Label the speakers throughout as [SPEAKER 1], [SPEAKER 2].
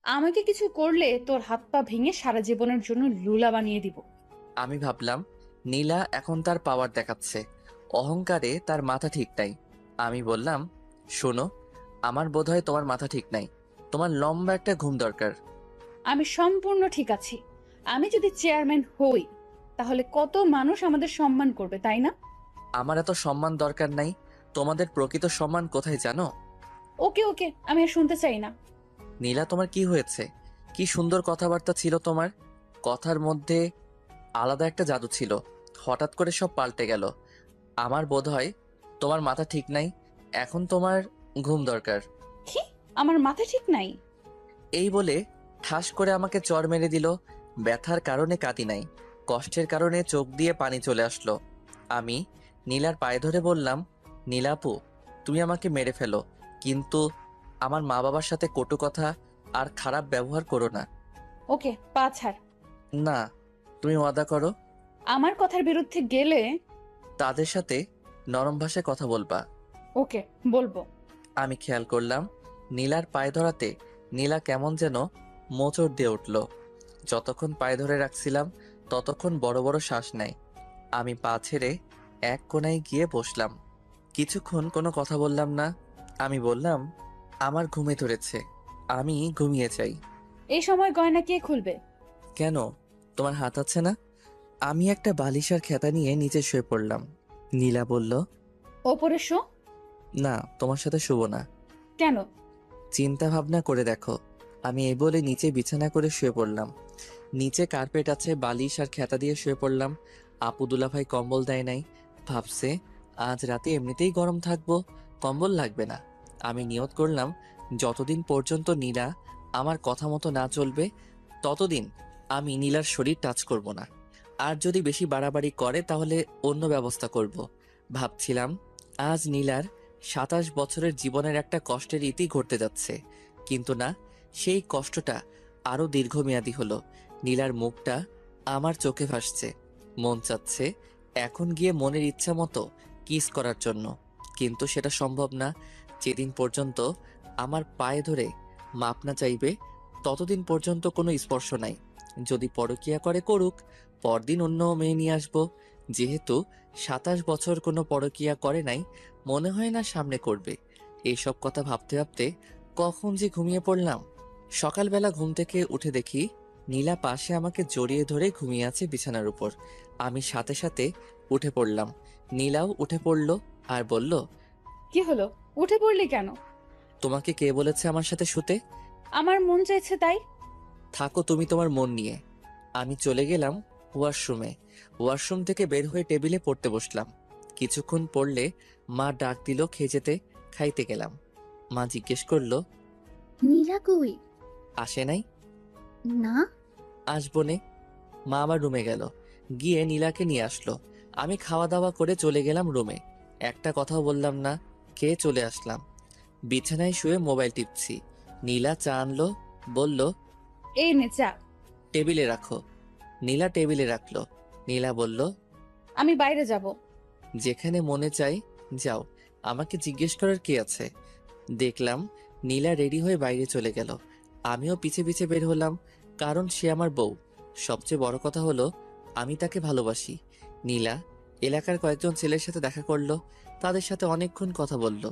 [SPEAKER 1] আমাকে কিছু করলে তোর হাত পা ভেঙে সারা জীবনের জন্য লুলা বানিয়ে দিব।
[SPEAKER 2] আমি ভাবলাম নীলা এখন তার পাওয়ার দেখাচ্ছে, অহংকারে তার মাথা ঠিক নাই। আমি বললাম, শোনো, আমার বোধহয় তোমার মাথা ঠিক নাই, তোমার লম্বা একটা ঘুম দরকার।
[SPEAKER 1] আমি সম্পূর্ণ ঠিক আছি। আমি যদি চেয়ারম্যান হই তাহলে কত মানুষ আমাদের সম্মান করবে, তাই না?
[SPEAKER 2] আমার এত সম্মান দরকার নাই, তোমাদের প্রকৃত সম্মান কোথায় জানো?
[SPEAKER 1] ওকে ওকে, আমি আর শুনতে চাই না।
[SPEAKER 2] নীলা, তোমার কি হয়েছে? কি সুন্দর কথাবার্তা ছিল তোমার, কথার মধ্যে আলাদা একটা জাদু ছিল, হঠাৎ করে সব পাল্টে গেল। আমার বোধহয় তোমার মাথা ঠিক নাই, এখন তোমার ঘুম দরকার।
[SPEAKER 1] কি? আমার মাথা ঠিক নাই?
[SPEAKER 2] এই বলে ঠাস করে আমাকে চড় মেরে দিল। ব্যথার কারণে কাঁদি নাই, কষ্টের কারণে চোখ দিয়ে পানি চলে আসলো। আমি নীলার পায়ে ধরে বললাম, নীলাপু, তুমি আমাকে মেরে ফেলো, কিন্তু আমার মা বাবার সাথে কটু কথা আর খারাপ ব্যবহার করো না।
[SPEAKER 1] ওকে, পা ছাড়।
[SPEAKER 2] না, তুমি ওয়াদা করো
[SPEAKER 1] আমার কথার বিরুদ্ধে গেলে।
[SPEAKER 2] তাদের সাথে নরম ভাষায় কথা বলবা।
[SPEAKER 1] ওকে, বলবো।
[SPEAKER 2] আমি খেয়াল করলাম নীলার পায়ে ধরাতে নীলা কেমন যেন মোচড় দিয়ে উঠল। যতক্ষণ পায়ে ধরে রাখছিলাম ততক্ষণ বড় বড় শ্বাস নেয়। আমি পা ছেড়ে এক কোণায় গিয়ে বসলাম। কিছুক্ষণ কোনো কথা বললাম না। আমি বললাম, আমার ঘুমে ধরেছে, আমি ঘুমিয়ে চাই।
[SPEAKER 1] এই সময় গয়না কে খুলবে?
[SPEAKER 2] কেন, তোমার হাত আছে না? আমি একটা বালিশ আর খেতা নিয়ে নিচে শুয়ে পড়লাম। নীলা বলল,
[SPEAKER 1] ওপরে শো।
[SPEAKER 2] না, তোমার সাথে শুব না।
[SPEAKER 1] কেন?
[SPEAKER 2] চিন্তা ভাবনা করে দেখো। আমি এই বলে নিচে বিছানা করে শুয়ে পড়লাম। নিচে কার্পেট আছে, বালিশ আর খেতা দিয়ে শুয়ে পড়লাম। আপু দুলাভাই কম্বল দেয় নাই, ভাবছে আজ রাতে এমনিতেই গরম থাকবো, কম্বল লাগবে না। আমি নিয়ত করলাম যতদিন পর্যন্ত নীলা আমার কথা মতো না চলবে ততদিন আমি নীলার শরীর টাচ করব না। আর যদি বেশি বাড়াবাড়ি করে তাহলে অন্য ব্যবস্থা করব। ভাবছিলাম আজ নীলার 27 বছরের জীবনের একটা কষ্টের ইতি ঘটতে যাচ্ছে, কিন্তু না, সেই কষ্টটা আরো দীর্ঘমেয়াদী হলো। নীলার মুখটা আমার চোখে ভাসছে, মন চাচ্ছে এখন গিয়ে মনের ইচ্ছা মতো কিস করার জন্য, কিন্তু সেটা সম্ভব না। যেদিন পর্যন্ত আমার পায়ে ধরে মাপ না চাইবে ততদিন পর্যন্ত কোনো স্পর্শ নাই। যদি পরকীয়া করে করুক, পরদিন অন্য মেয়ে নিয়ে আসবো। যেহেতু 27 বছর কোনো পরকীয়া করে নাই, মনে হয় না সামনে করবে। এইসব কথা ভাবতে ভাবতে কখন যে ঘুমিয়ে পড়লাম। সকালবেলা ঘুম থেকে উঠে দেখি নীলা পাশে আমাকে জড়িয়ে ধরে ঘুমিয়ে আছে বিছানার উপর। আমি সাথে সাথে উঠে পড়লাম। নীলাও উঠে পড়ল আর বলল,
[SPEAKER 1] কি হলো? উঠে পড়লি কেন?
[SPEAKER 2] তোমাকে কে বলেছে আমার সাথে শুতে?
[SPEAKER 1] আমার মন চাইছে তাই।
[SPEAKER 2] থাকো তুমি তোমার মন নিয়ে। আমি চলে গেলাম ওয়াশরুমে। ওয়াশরুম থেকে বের হয়ে টেবিলে পড়তে বসলাম। কিছুক্ষণ পড়লে মা ডাক দিল খেয়ে যেতে। খাইতে গেলাম। মা জিজ্ঞেস করলো,
[SPEAKER 3] নীলা কই?
[SPEAKER 2] আসে নাই?
[SPEAKER 3] না।
[SPEAKER 2] আসবো নে। মা আবার রুমে গেল, গিয়ে নীলাকে নিয়ে আসলো। আমি খাওয়া দাওয়া করে চলে গেলাম রুমে। একটা কথাও বললাম না, খেয়ে চলে আসলাম। বিছানায় শুয়ে মোবাইল টিপছি। নীলা চা আনলো, বলল,
[SPEAKER 1] এই নে চা।
[SPEAKER 2] টেবিলে রাখো। নীলা টেবিলে রাখলো। নীলা বলল,
[SPEAKER 1] আমি বাইরে যাব।
[SPEAKER 2] যেখানে মনে চাই যাও, আমাকে জিজ্ঞেস করার কি আছে। দেখলাম নীলা রেডি হয়ে বাইরে চলে গেল। আমিও পিছে পিছে বের হলাম, কারণ সে আমার বউ। সবচেয়ে বড় কথা হলো আমি তাকে ভালোবাসি। নীলা এলাকার কয়েকজন ছেলের সাথে দেখা করলো, তাদের সাথে অনেকক্ষণ কথা বলল।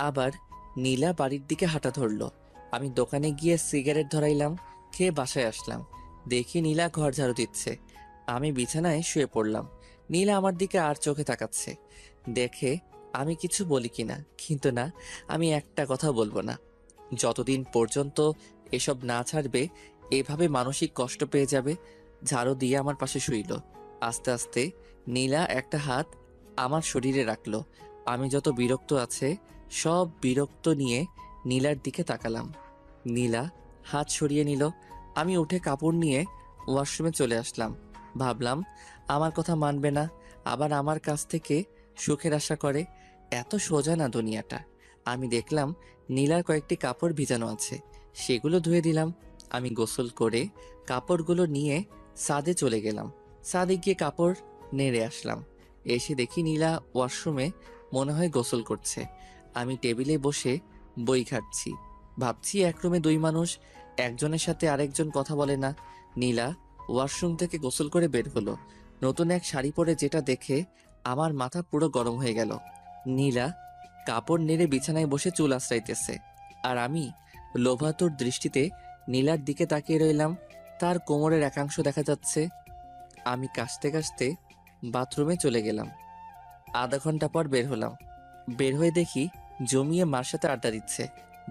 [SPEAKER 2] আবার নীলা বাড়ির দিকে হাঁটা ধরলো। আমি দোকানে গিয়ে সিগারেট ধরাইলাম, খেয়ে বাসায় আসলাম। দেখি নীলা ঘর ঝাড়ু দিচ্ছে। আমি বিছানায় শুয়ে পড়লাম। নীলা আমার দিকে আর চোখে তাকাচ্ছে, দেখে আমি কিছু বলি কিনা, কিন্তু না, আমি একটা কথা বলবো না। যতদিন পর্যন্ত এসব না ছাড়বে এভাবে মানসিক কষ্ট পেয়ে যাবে। ঝাড়ু দিয়ে আমার পাশে শুইল। আস্তে আস্তে নীলা একটা হাত আমার শরীরে রাখলো। আমি যত বিরক্ত আছে সব বিরক্ত নিয়ে নীলার দিকে তাকালাম। নীলা হাত সরিয়ে নিল। আমি উঠে কাপড় নিয়ে ওয়াশরুমে চলে আসলাম। ভাবলাম আমার কথা মানবে না, আবার আমার কাছ থেকে সুখের আশা করে। এত সোজা না দুনিয়াটা। আমি দেখলাম নীলার কয়েকটি কাপড় ভিজানো আছে, সেগুলো ধুয়ে দিলাম। আমি গোসল করে কাপড়গুলো নিয়ে ছাদে চলে গেলাম। ছাদে গিয়ে কাপড় নেড়ে আসলাম। এসে দেখি নীলা ওয়াশরুমে মনে হয় গোসল করছে। আমি টেবিলে বসে বই ঘাঁটছি। ভাবছি এক রুমে দুই মানুষ, একজনের সাথে আরেকজন কথা বলে না। নীলা ওয়াশরুম থেকে গোসল করে বের হলো। নতুন এক শাড়ি পরে, যেটা দেখে আমার মাথা পুরো গরম হয়ে গেল। নীলা কাপড় নেড়ে বিছানায় বসে চুল আঁচড়াইতেছে, আর আমি লোভাতুর দৃষ্টিতে নীলার দিকে তাকিয়ে রইলাম। তার কোমরের একাংশ দেখা যাচ্ছে। আমি কাশতে কাশতে বাথরুমে চলে গেলাম। আধা ঘন্টা পর বের হলাম। বের হয়ে দেখি জমিয়ে মার সাথে আড্ডা দিচ্ছে।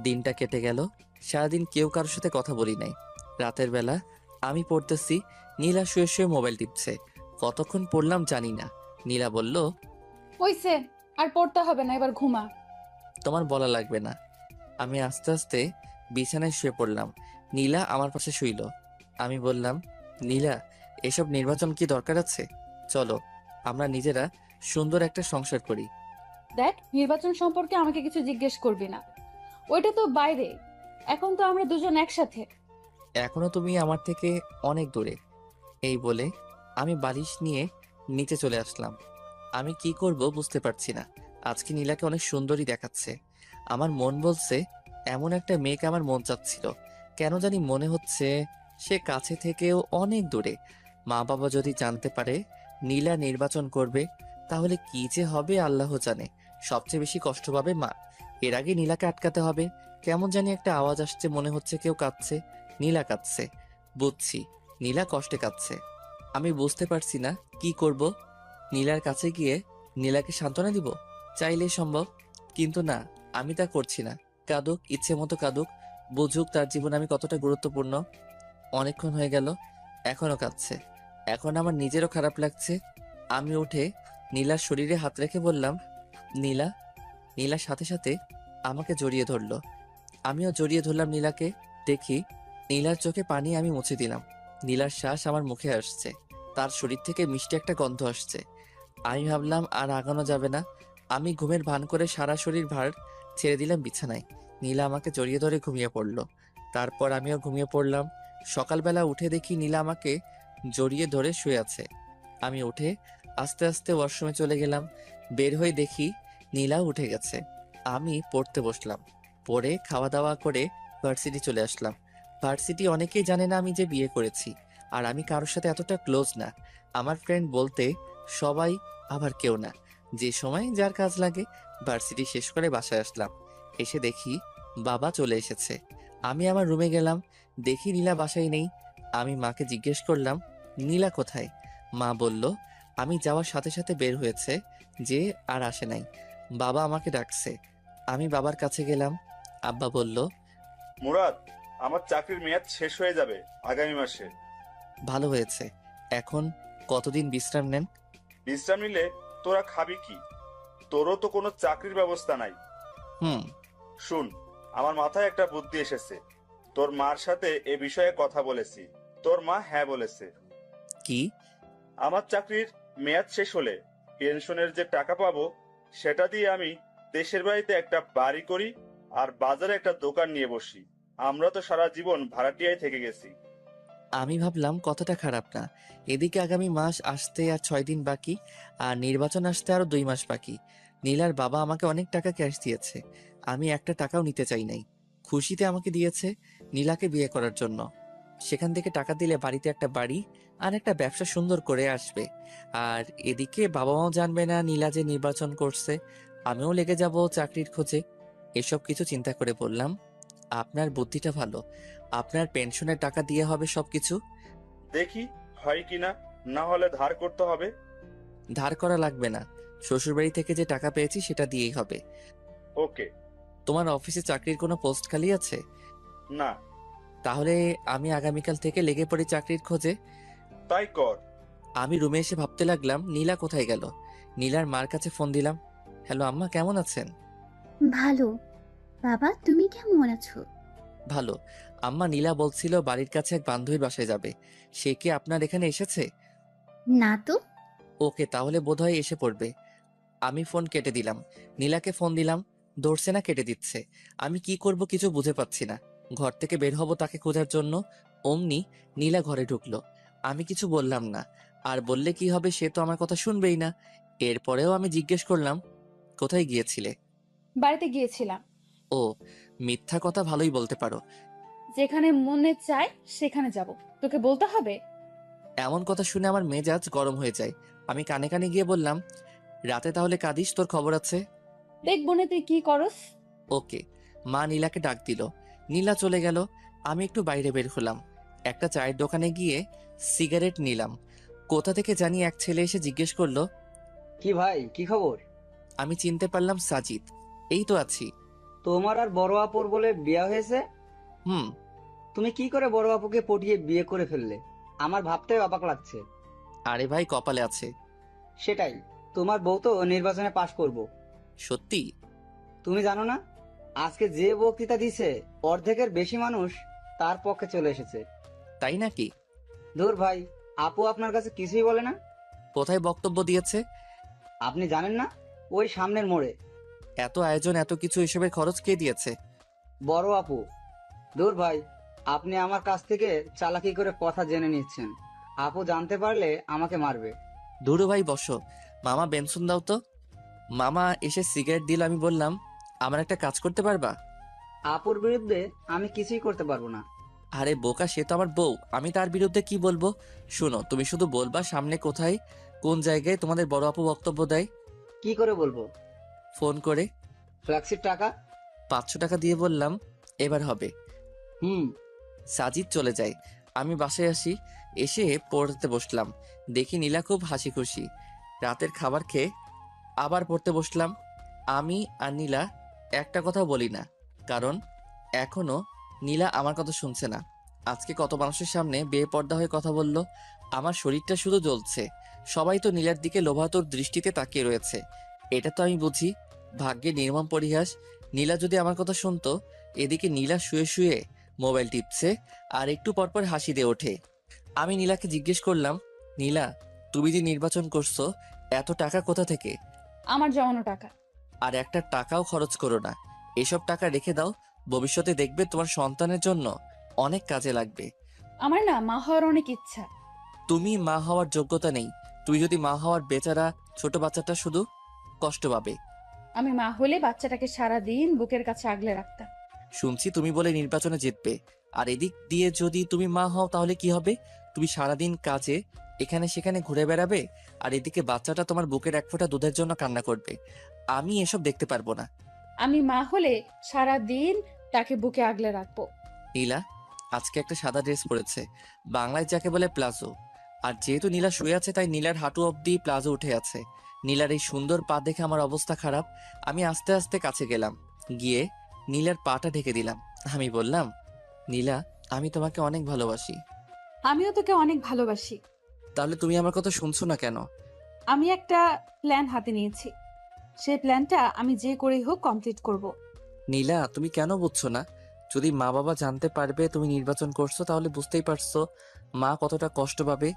[SPEAKER 2] দিনটা কেটে গেল। সারাদিন কেউ কারোর সাথে কথা বলি নাই। রাতের বেলা আমি পড়তেছি, নীলা শুয়ে শুয়ে মোবাইল টিপছে। কতক্ষণ পড়লাম জানি না। নীলা বলল,
[SPEAKER 1] হইছে, আর পড়তে হবে না, এবার ঘুমা।
[SPEAKER 2] তোমার বলা লাগবে না। আমি আস্তে আস্তে বিছানায় শুয়ে পড়লাম। নীলা আমার পাশে শুইল। আমি বললাম, নীলা, এসব নির্বাচন কি দরকার আছে? চলো আমরা নিজেরা সুন্দর একটা সংসার করি।
[SPEAKER 1] দেখ, নির্বাচন সম্পর্কে আমাকে কিছু জিজ্ঞেস করবি না, ওইটা তো বাইরে। এখন তো আমরা দুজন একসাথে।
[SPEAKER 2] এখনো তুমি আমার থেকে অনেক দূরে। এই বলে আমি বালিশ নিয়ে নিচে চলে আসলাম। আমি কি করব বুঝতে পারছি না। আজকে নীলাকে অনেক সুন্দরী দেখাচ্ছে। আমার মন বলছে এমন একটা মেয়েকে আমার মন চাচ্ছিল। কেন জানি মনে হচ্ছে সে কাছে থেকেও অনেক দূরে। মা বাবা যদি জানতে পারে নীলা নির্বাচন করবে, তাহলে কি যে হবে আল্লাহ জানে। সবচেয়ে বেশি কষ্ট পাবে মা। এর আগে নীলাকে আটকাতে হবে। কেমন জানি একটা আওয়াজ আসছে, মনে হচ্ছে কেউ কাঁদছে। নীলা কাঁদছে। বুঝছি নীলা কষ্টে কাঁদছে। আমি বুঝতে পারছি না কি করব। নীলার কাছে গিয়ে নীলাকে সান্ত্বনা দিব? চাইলেই সম্ভব, কিন্তু না, আমি তা করছি না। কাঁদুক, ইচ্ছে মতো কাঁদুক, বুঝুক তার জীবন আমি কতটা গুরুত্বপূর্ণ। অনেকক্ষণ হয়ে গেল, এখনো কাঁদছে। এখন আমার নিজেরও খারাপ লাগছে। আমি উঠে নীলার শরীরে হাত রেখে বললাম, নীলা। নীলার সাথে সাথে আমাকে জড়িয়ে ধরলো। আমিও জড়িয়ে ধরলাম নীলাকে। দেখি নীলার চোখে পানি আমি মুছে দিলাম। নীলার শ্বাস আমার মুখে আসছে। তার শরীর থেকে মিষ্টি একটা গন্ধ আসছে। আমি ভাবলাম আর আগানো যাবে না। আমি ঘুমের ভান করে সারা শরীর ভার ছেড়ে দিলাম বিছানায়। নীলা আমাকে জড়িয়ে ধরে ঘুমিয়ে পড়ল। তারপর আমিও ঘুমিয়ে পড়লাম। সকালবেলা উঠে দেখি নীলা আমাকে জড়িয়ে ধরে শুয়ে আছে। আমি উঠে আস্তে আস্তে ওয়াশরুমে চলে গেলাম। বের হয়ে দেখি নীলা উঠে গেছে। আমি পড়তে বসলাম। পড়ে খাওয়া দাওয়া করে ভার্সিটি চলে আসলাম। ভার্সিটি অনেকেই জানে না আমি যে বিয়ে করেছি, আর আমি কারোর সাথে এতটা ক্লোজ না। আমার ফ্রেন্ড বলতে সবাই, আবার কেউ না। যে সময় যার কাজ লাগে। ভার্সিটি শেষ করে বাসায় আসলাম। এসে দেখি বাবা চলে এসেছে। আমি আমার রুমে গেলাম। দেখি নীলা বাসায় নেই। আমি মাকে জিজ্ঞেস করলাম, নীলা কোথায়? মা বলল আমি যাওয়ার সাথে সাথে বের হয়েছে, যে আর আসে নাই। বাবা আমাকে ডাকছে। আমি বাবার কাছে গেলাম। আব্বা বলল,
[SPEAKER 4] মুরাদ, আমার চাকরির মেয়াদ শেষ হয়ে যাবে আগামী মাসে।
[SPEAKER 2] ভালো হয়েছে। এখন কতদিন বিশ্রাম নেন?
[SPEAKER 4] বিশ্রাম নিলে তোরা খাবি কি? তোরও তো কোনো চাকরির ব্যবস্থা নাই।
[SPEAKER 2] হুম।
[SPEAKER 4] শুন, আমার মাথায় একটা বুদ্ধি এসেছে। তোর মার সাথে এ বিষয়ে কথা বলেছি। তোর মা হ্যাঁ বলেছে।
[SPEAKER 2] কি?
[SPEAKER 4] আমার চাকরির মেয়াদ শেষ হলে পেনশনের যে টাকা পাবো, সেটা দিয়ে আমি দেশের বাড়িতে একটা বাড়ি করি আর বাজারে একটা দোকান নিয়ে বসি। আমরা তো সারা জীবন ভাড়াটিয়ায় থেকে গেছি।
[SPEAKER 2] আমি ভাবলাম কথাটা খারাপ না। এদিকে আগামী মাস আসতে আর 6 দিন বাকি, আর নির্বাচন আসতে আরো 2 মাস বাকি। নীলার বাবা আমাকে অনেক টাকা ক্যাশ দিয়েছে। আমি একটা টাকাও নিতে চাই নাই। খুশিতে আমাকে দিয়েছে নীলাকে বিয়ে করার জন্য। সেখান থেকে টাকা দিলে বাড়িতে একটা বাড়ি আর একটা ব্যবসা সুন্দর করে আসবে। আর এদিকে বাবা মাও জানবে না নীলা যে নির্বাচন করছে। আমিও লেগে যাব চাকরির খোঁজে। এসব কিছু চিন্তা করে বললাম, আপনার বুদ্ধিটা ভালো। আপনার পেনশনের টাকা দিয়ে হবে সবকিছু।
[SPEAKER 4] দেখি হয় কিনা, না হলে ধার করতে হবে।
[SPEAKER 2] ধার করা লাগবে না। শ্বশুরবাড়ি থেকে যে টাকা পেয়েছি সেটা দিয়েই হবে।
[SPEAKER 4] ওকে।
[SPEAKER 2] তোমার অফিসে চাকরির কোনো পোস্ট খালি আছে?
[SPEAKER 4] না।
[SPEAKER 2] তাহলে আমি আগামীকাল থেকে লেগে পড়ি চাকরির খোঁজে।
[SPEAKER 4] তাই কর।
[SPEAKER 2] আমি রুমে এসে ভাবতে লাগলাম নীলা কোথায় গেল। নীলার মার কাছে ফোন দিলাম। হ্যালো আম্মা, কেমন আছেন?
[SPEAKER 3] ভালো। বাবা, তুমি কেমন আছো?
[SPEAKER 2] ভালো। আম্মা, নীলা বলছিল বাড়ির কাছে এক বান্ধবীর বাসায় যাবে। সে কি আপনার এখানে এসেছে?
[SPEAKER 3] না তো।
[SPEAKER 2] ওকে, তাহলে বোধহয় এসে পড়বে। আমি ফোন কেটে দিলাম। নীলাকে ফোন দিলাম, ধরছে না, কেটে দিচ্ছে। আমি কি করব কিছু বুঝে পাচ্ছি না। ঘর থেকে বের হব তাকে খোঁজার জন্য, অমনি নীলা ঘরে ঢুকলো। আমি কিছু বললাম না। আর বললে কি হবে, সে তো আমার কথা শুনবেই না। এরপরেও আমি জিজ্ঞেস করলাম, কোথায় গিয়েছিলে?
[SPEAKER 1] বাড়িতে গিয়েছিলাম।
[SPEAKER 2] ও, মিথ্যা কথা ভালোই বলতে পারো।
[SPEAKER 1] যেখানে মনে চায় সেখানে যাব, তোকে বলতে হবে?
[SPEAKER 2] এমন কথা শুনে আমার মেজাজ গরম হয়ে যায়। আমি কানে কানে গিয়ে বললাম, রাতে তাহলে কাঁদিস, তোর খবর আছে।
[SPEAKER 1] দেখবো না তুই কি করস।
[SPEAKER 2] ওকে। মা নীলাকে ডাক দিল। নীলা চলে গেল। আমি একটু বাইরে বের হলাম। একটা চায়ের দোকানে গিয়ে সিগারেট নিলাম। কোথা থেকে জানি এক ছেলে এসে জিজ্ঞেস করলো।
[SPEAKER 5] কি ভাই, কি খবর?
[SPEAKER 2] আমি চিনতে পারলাম সাজিদ। এই তো আছি।
[SPEAKER 5] তোমার আর বড় আপুর বলে বিয়ে হয়েছে?
[SPEAKER 2] হুম।
[SPEAKER 5] তুমি কি করে বড় আপুকে পটিয়ে বিয়ে করে ফেললে? আমার ভাবতে অবাক লাগছে।
[SPEAKER 2] আরে ভাই, কপালে আছে।
[SPEAKER 5] সেটাই, তোমার বউ তো নির্বাচনে পাশ করব।
[SPEAKER 2] সত্যি?
[SPEAKER 5] তুমি জানো না, আজকে যে বক্তৃতা দিছে অর্ধেকের বেশি মানুষ তার পক্ষে চলে এসেছে।
[SPEAKER 2] তাই নাকি?
[SPEAKER 5] ধুর ভাই, আপু আপনার কাছে কিছুই বলে না?
[SPEAKER 2] কোথায় বক্তব্য দিয়েছে?
[SPEAKER 5] আপনি জানেন না, ওই সামনের মোড়ে।
[SPEAKER 2] এত আয়োজন, এত কিছু, এসবের খরচ কে দিয়েছে?
[SPEAKER 5] বড় আপু। ধুর ভাই, আপনি আমার কাছ থেকে চালাকি করে কথা জেনে নিচ্ছেন। আপু জানতে পারলে আমাকে মারবে।
[SPEAKER 2] দুরু ভাই বসো। মামা বেনসুন দাও তো। মামা এসে সিগারেট দিল। আমি বললাম, আমার একটা কাজ করতে পারবা?
[SPEAKER 5] আপুর বিরুদ্ধে আমি কিছুই করতে পারবো না।
[SPEAKER 2] আরে বোকা, সে তো আমার বউ, আমি তার বিরুদ্ধে কি বলবো? শোনো, তুমি শুধু বলবা সামনে কোথায়, কোন জায়গায় তোমাদের বড় আপু বক্তব্য দেয়।
[SPEAKER 5] কি করে বলবো?
[SPEAKER 2] ফোন করে।
[SPEAKER 5] ফ্ল্যাক্সির টাকা।
[SPEAKER 2] 500 টাকা দিয়ে বললাম, এবার হবে।
[SPEAKER 5] হুম।
[SPEAKER 2] সাজিদ চলে যায়। আমি বাসায় আসি। এসে পড়তে বসলাম। দেখি নীলা খুব হাসি খুশি। রাতের খাবার খেয়ে আবার পড়তে বসলাম। আমি আর নীলা একটা কথাও বলি না, কারণ এখনো নীলা আমার কথা শুনছে না। আজকে কত মানুষের সামনে বেপর্দা হয়ে কথা বলল। আমার শরীরটা শুধু জ্বলছে। সবাই তো নীলার দিকে লোভাতুর দৃষ্টিতে তাকিয়ে রয়েছে। এটা তো আমি বুঝি। ভাগ্যে নির্মম পরিহাস। নীলা যদি আমার কথা শুনতো। এদিকে নীলা শুয়ে শুয়ে মোবাইল টিপছে আর একটু পরপর হাসি দিয়ে ওঠে। আমি নীলাকে জিজ্ঞেস করলাম, নীলা, তুমি যে নির্বাচন করছো, এত টাকা কোথা থেকে?
[SPEAKER 1] আমার জমানো টাকা।
[SPEAKER 2] আর একটা টাকাও খরচ করো না। এসব টাকা রেখে দাও। ভবিষ্যতে দেখবে তোমার সন্তানের জন্য অনেক কাজে লাগবে।
[SPEAKER 1] আমার না মা হওয়ার অনেক ইচ্ছা।
[SPEAKER 2] তুমি মা হওয়ার যোগ্যতা নেই। তুমি যদি মা হওয়ার, বেচারা ছোট বাচ্চাটা শুধু কষ্ট পাবে।
[SPEAKER 1] আমি মা হলে বাচ্চাটাকে সারা দিন বুকের কাছে আগলে রাখতাম।
[SPEAKER 2] শুনছি তুমি বলে নির্বাচনে জিতবে। আর এদিক দিয়ে যদি তুমি মা হও তাহলে কি হবে? তুমি সারাদিন কাজে এখানে সেখানে ঘুরে বেড়াবে, আর এদিকে বাচ্চাটা তোমার বুকের এক ফোঁটা দুধের জন্য কান্না করবে। আমি এসব দেখতে পারবো না।
[SPEAKER 1] আমি মা হলে সারা দিন তাকে বুকে আগলে রাখবো।
[SPEAKER 2] নীলা আজকে একটা সাদা ড্রেস পরেছে, বাংলায় যাকে বলে প্লাজো। আর যেহেতু নীলা শুয়ে আছে, তাই নীলার হাঁটু অব্দি প্লাজো উঠে আছে। নীলার এই সুন্দর পা দেখে আমার অবস্থা খারাপ। আমি আস্তে আস্তে কাছে গেলাম, গিয়ে নীলার পাটা ঢেকে দিলাম। আমি বললাম, নীলা, আমি তোমাকে অনেক ভালোবাসি।
[SPEAKER 1] আমিও তোকে অনেক ভালোবাসি।
[SPEAKER 2] তাহলে তুমি আমার কথা শুনছো না কেন?
[SPEAKER 1] আমি একটা প্ল্যান হাতে নিয়েছি। সেই প্ল্যানটা আমি যে করেই হোক কমপ্লিট করব।
[SPEAKER 2] নীলা, তুমি কেন বুঝছো না? যদি মা বাবা জানতে পারবে তুমি নির্বাচন করছো, তাহলে বুঝতেই পারছো মা কতটা কষ্ট পাবে।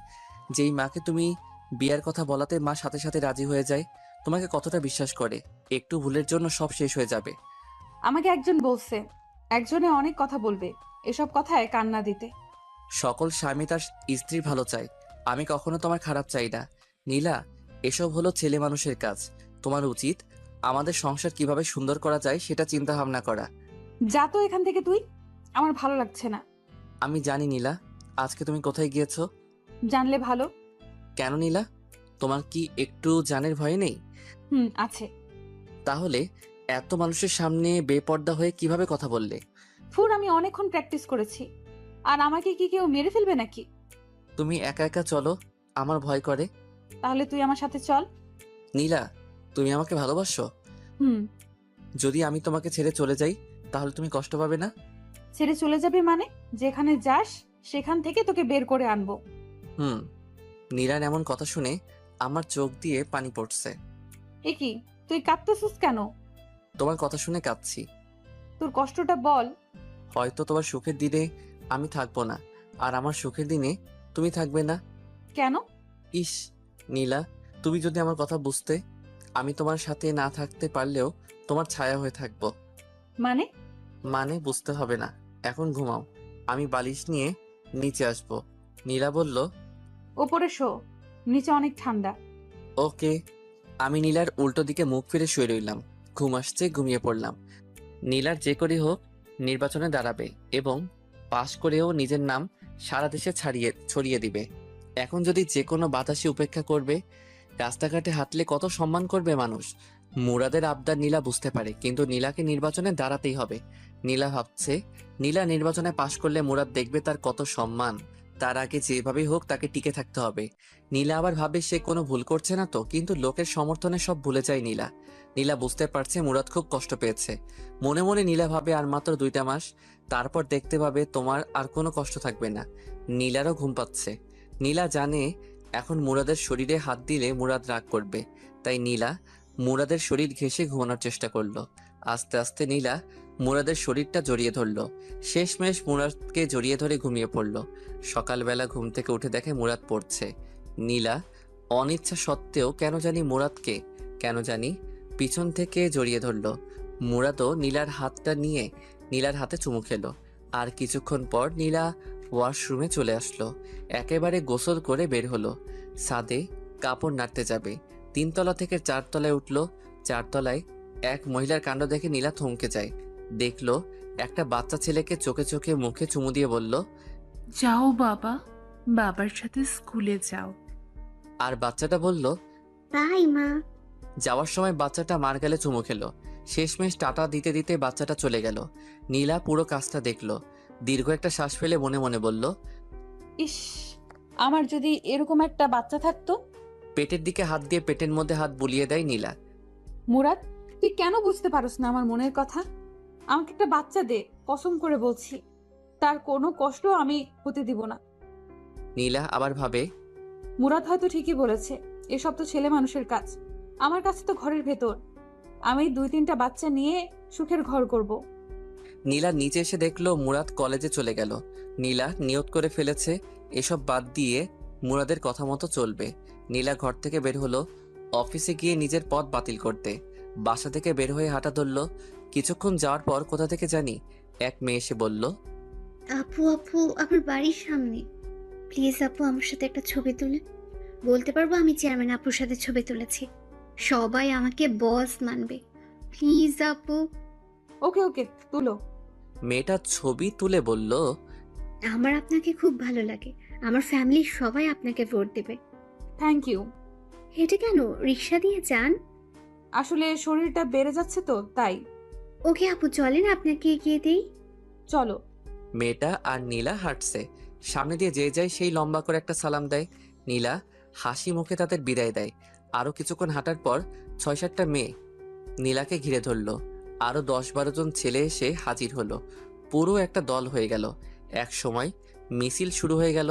[SPEAKER 2] যেই মাকে তুমি বিয়ার কথা বলাতে মা সাথে সাথে রাজি হয়ে যায়, তোমাকে কতটা বিশ্বাস করে। একটু ভুলের জন্য সব শেষ হয়ে যাবে।
[SPEAKER 1] আমাকে একজন বলছে, একজনে অনেক কথা বলবে, এসব কথায় কান্না দিতে।
[SPEAKER 2] সকল স্বামী তার স্ত্রীর ভালো চায়। আমি কখনো তোমার খারাপ চাই না। নীলা, এসব হলো ছেলে মানুষের কাজ। তোমার উচিত আমাদের সংসার কিভাবে সুন্দর করা যায় সেটা চিন্তা ভাবনা করা।
[SPEAKER 1] যা তো এখান থেকে তুই, আমার ভালো লাগছে না।
[SPEAKER 2] আমি জানি নীলা, আজকে তুমি কোথায় গিয়েছো।
[SPEAKER 1] জানলে ভালো।
[SPEAKER 2] কেন নীলা, তোমার কি একটু জানের ভয় নেই?
[SPEAKER 1] আছে।
[SPEAKER 2] তাহলে এত মানুষের সামনে বেপর্দা হয়ে কিভাবে কথা বললে?
[SPEAKER 1] আমি অনেকক্ষণ প্র্যাকটিস করেছি। আর আমাকে কি কেউ মেরে ফেলবে নাকি?
[SPEAKER 2] তুমি একা একা চলো, আমার ভয় করে।
[SPEAKER 1] তাহলে তুই আমার সাথে চল।
[SPEAKER 2] নীলা, তুমি আমাকে ভালোবাসো?
[SPEAKER 1] হুম।
[SPEAKER 2] যদি আমি তোমাকে ছেড়ে চলে যাই, তাহলে তুমি কষ্ট পাবে না?
[SPEAKER 1] ছেড়ে চলে যাবে মানে? যেখানে যাস সেখান থেকে তোকে বের করে আনবো।
[SPEAKER 2] হুম। নীলার এমন কথা শুনে আমার চোখ দিয়ে পানি পড়ছে।
[SPEAKER 1] এ কি, তুই কাঁদতেছিস কেন?
[SPEAKER 2] তোমার কথা শুনে কাঁদছি।
[SPEAKER 1] তোর কষ্টটা বল।
[SPEAKER 2] হয়তো তোমার সুখের দিনে আমি থাকবো না, আর আমার সুখের দিনে তুমি থাকবে না।
[SPEAKER 1] কেন?
[SPEAKER 2] ইস নীলা, তুমি যদি আমার কথা বুঝতে। আমি তোমার সাথে না থাকতে পারলেও তোমার ছায়া হয়ে থাকবো।
[SPEAKER 1] মানে?
[SPEAKER 2] মানে বুঝতে হবে না, এখন ঘুমাও। আমি বালিশ নিয়ে নিচে আসবো। নীলা বলল,
[SPEAKER 1] ওপরে শো, নিচে অনেক ঠান্ডা।
[SPEAKER 2] ওকে। আমি নীলার উল্টো দিকে মুখ ফিরে শুয়ে রইলাম। ঘুম আসছে, ঘুমিয়ে পড়লাম। নীলার যে করেই হোক নির্বাচনে দাঁড়াবে, এবং পাশ করেও নিজের নাম সারা দেশে ছড়িয়ে দিবে। এখন যদি যে কোনো বাতাসে উপেক্ষা করবে, রাস্তাঘাটে হাঁটলে কত সম্মান করবে মানুষ। মুরাদের আবদার নীলা বুঝতে পারে, কিন্তু নীলাকে নির্বাচনে দাঁড়াতেই হবে। নীলা ভাবছে, নীলা নির্বাচনে পাশ করলে মুরাদ দেখবে তার কত সম্মান। তার আগে যেভাবেই হোক তাকে টিকে থাকতে হবে। নীলা আবার ভাবে সে কোনো ভুল করছে না তো, কিন্তু লোকের সমর্থনে সব ভুলে যায় নীলা। নীলা বুঝতে পারছে মুরাদ খুব কষ্ট পেয়েছে। মনে মনে নীলা ভাবে আর মাত্র 2টা মাস, তারপর দেখতে পাবে তোমার আর কোনো কষ্ট থাকবে না। নীলারও ঘুম পাচ্ছে। নীলা জানে এখন মুরাদের শরীরে হাত দিলে মুরাদ রাগ করবে, তাই নীলা মুরাদের শরীর ঘেঁষে ঘুমানোর চেষ্টা করলো। আস্তে আস্তে নীলা মুরাদের শরীরটা জড়িয়ে ধরলো। শেষমেশ মুরাদকে জড়িয়ে ধরে ঘুমিয়ে পড়লো। সকালবেলা ঘুম থেকে উঠে দেখে মুরাদ পড়ছে। নীলা অনিচ্ছা সত্ত্বেও কেন জানি পিছন থেকে জড়িয়ে ধরলো। মুরাদও নীলার হাতটা নিয়ে নীলার হাতে চুমু খেলো। আর কিছুক্ষণ পর নীলা ওয়াশরুমে চলে আসলো। একেবারে গোসল করে বের হলো। ছাদে কাপড় নাড়তে যাবে। 3 তলা থেকে 4 তলায় উঠলো। 4 তলায় এক মহিলার কাণ্ড দেখে নীলা থমকে যায়। দেখলো একটা বাচ্চা ছেলেকে চোখে চোখে মুখে চুমু দিয়ে বলল,
[SPEAKER 6] যাও বাবা, বাবার সাথে স্কুলে যাও।
[SPEAKER 2] আর বাচ্চাটা বলল,
[SPEAKER 3] বাই মা।
[SPEAKER 2] যাওয়ার সময় বাচ্চাটা মার গালে চুমু খেলো। শেষমেশ টাটা দিতে দিতে বাচ্চাটা চলে গেল। নীলা পুরো কাজটা দেখলো। দীর্ঘ একটা শ্বাস ফেলে মনে মনে বলল,
[SPEAKER 1] ইস, আমার যদি এরকম একটা বাচ্চা থাকতো।
[SPEAKER 2] পেটের দিকে হাত দিয়ে পেটের মধ্যে হাত বুলিয়ে দেয় নীলা।
[SPEAKER 1] মুরাদ, তুই কেন বুঝতে পারস না আমার মনের কথা? আমাকে একটা বাচ্চা দে, কসম করে বলছি। তার কোনো কষ্ট আমি হতে দিব না।
[SPEAKER 2] নীলা আবার ভাবে,
[SPEAKER 1] মুরাদ হয়তো ঠিকই বলেছে, এসব তো ছেলে মানুষের কাজ। আমার কাছে তো ঘরের ভেতর। আমি 2-3টা বাচ্চা নিয়ে সুখের ঘর করব।
[SPEAKER 2] নীলা নিচে এসে দেখলো মুরাদ কলেজে চলে গেল। নীলা নিয়ত করে ফেলেছে এসব বাদ দিয়ে মুরাদের কথা মতো চলবে। নীলা ঘর থেকে বের হলো অফিসে গিয়ে নিজের পথ বাতিল করতে। বাসা থেকে বের হয়ে হাঁটা ধরলো। কিছুক্ষণ যাওয়ার পর কোথা থেকে জানি এক মেয়ে এসে বলল,
[SPEAKER 3] আপু আপু, আমার বাড়ির সামনে। প্লিজ আপু, আমার সাথে একটা ছবি তুলে। বলতে পারবো আমি চেয়ারম্যান আপুর সাথে ছবি তুলেছি। সবাই আমাকে বস মানবে। প্লিজ আপু।
[SPEAKER 1] ওকে ওকে, তুলো।
[SPEAKER 2] মেয়েটা ছবি তুলে বলল,
[SPEAKER 3] আমার আপনাকে খুব ভালো লাগে। আমার ফ্যামিলির সবাই আপনাকে ভোট দেবে।
[SPEAKER 1] Thank you.
[SPEAKER 3] হেঁটে কেন, রিক্সা দিয়ে যান।
[SPEAKER 1] আসলে শরীরটা বেড়ে যাচ্ছে তো তাই।
[SPEAKER 3] ওকে আপু, চলেন আপনাকে এগিয়ে দেই।
[SPEAKER 1] চলো।
[SPEAKER 2] মেয়েটা আর নীলা হাঁটছে। সামনে দিয়ে যে যায় সেই লম্বা করে একটা সালাম দেয়। নীলা হাসি মুখে তাদের বিদায় দেয়। আরো কিছুক্ষণ হাঁটার পর 6-7টা মেয়ে নীলাকে ঘিরে ধরলো। আরো 10-12 জন ছেলে এসে হাজির হলো। পুরো একটা দল হয়ে গেল। এক সময় মিছিল শুরু হয়ে গেল।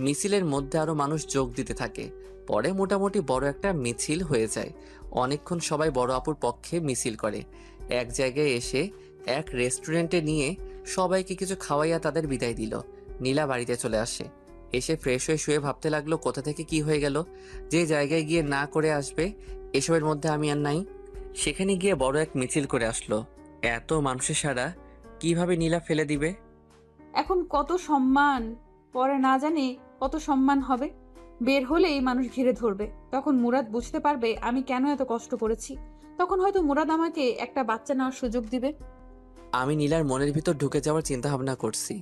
[SPEAKER 2] মিছিলের মধ্যে আরো মানুষ যোগ দিতে থাকে। পরে মোটামুটি বড় একটা মিছিল হয়ে যায়। অনেকক্ষণ সবাই বড় আপুর পক্ষে মিছিল করে। এক জায়গায় এসে এক রেস্টুরেন্টে নিয়ে সবাইকে কিছু খাওয়াইয়া তাদের বিদায় দিল। নীলা বাড়িতে চলে আসে। এসে ফ্রেশ হয়ে শুয়ে ভাবতে লাগলো কোথা থেকে কি হয়ে গেল। যে জায়গায় গিয়ে না করে আসবে এসবের মধ্যে আমি আর নাই, সেখানে গিয়ে বড় এক মিছিল করে আসলো। এত মানুষের সারা কিভাবে নীলা ফেলে দিবে?
[SPEAKER 1] এখন কত সম্মান, পরে না জানি কত সম্মান হবে। বের হলেই মানুষ ঘিরে ধরবে। তখন মুরাদ বুঝতে পারবে আমি কেন এত কষ্ট করেছি। তখন হয়তো মুরাদ আমাকে একটা বাচ্চা নেওয়ার সুযোগ দিবে।
[SPEAKER 2] আমি নীলার মনের ভিতর ঢুকে যাওয়ার চিন্তা ভাবনা করছি।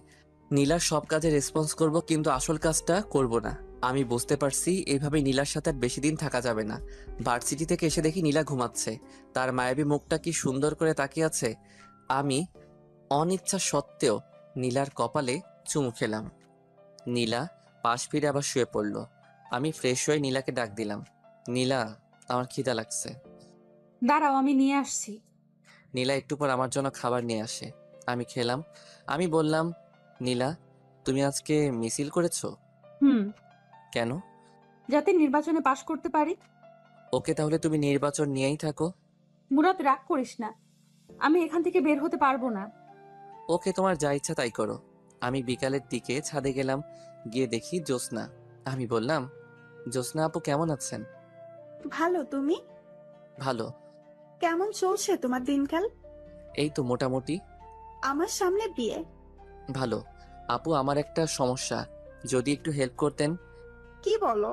[SPEAKER 2] নীলার সব কাজে রেসপন্স করব, কিন্তু আসল কাজটা করব না। আমি বুঝতে পারছি এইভাবে নীলার সাথে আর বেশি দিন থাকা যাবে না। ভার্সিটি থেকে এসে দেখি নীলা ঘুমাচ্ছে। তার মায়াবী মুখটা কি সুন্দর করে তাকিয়ে আছে। আমি অনিচ্ছা সত্ত্বেও নীলার কপালে চুমু খেলাম। নীলা পাশ ফিরে আবার শুয়ে পড়ল। আমি ফ্রেশ হয়ে নীলাকে ডাক দিলাম, নীলা, আমার খিদা লাগছে।
[SPEAKER 1] দাঁড়াও, আমি নিয়ে আসছি।
[SPEAKER 2] নীলা একটু পর আমার জন্য খাবার নিয়ে আসে। আমি খেলাম। আমি বললাম, নীলা, তুমি আজকে মিছিল করেছো?
[SPEAKER 1] হুম।
[SPEAKER 2] কেন?
[SPEAKER 1] যাতে নির্বাচনে পাশ করতে পারি।
[SPEAKER 2] ওকে, তাহলে তুমি নির্বাচন নিয়েই থাকো।
[SPEAKER 1] মুরাদ, রাগ করিস না। আমি এখান থেকে বের হতে পারবো না।
[SPEAKER 2] ওকে, তোমার যা ইচ্ছা তাই করো। আমি বিকালের দিকে ছাদে গেলাম। গিয়ে দেখি জ্যোৎস্না। আমি বললাম, জ্যোৎস্না আপু কেমন আছেন?
[SPEAKER 7] ভালো। তুমি?
[SPEAKER 2] ভালো।
[SPEAKER 7] কেমন চলছে তোমার দিনকাল?
[SPEAKER 2] এই তো মোটামুটি।
[SPEAKER 7] আমার সামনে বিয়ে।
[SPEAKER 2] ভালো। আপু, আমার একটা সমস্যা, যদি একটু হেল্প করতেন।
[SPEAKER 7] কি বলো?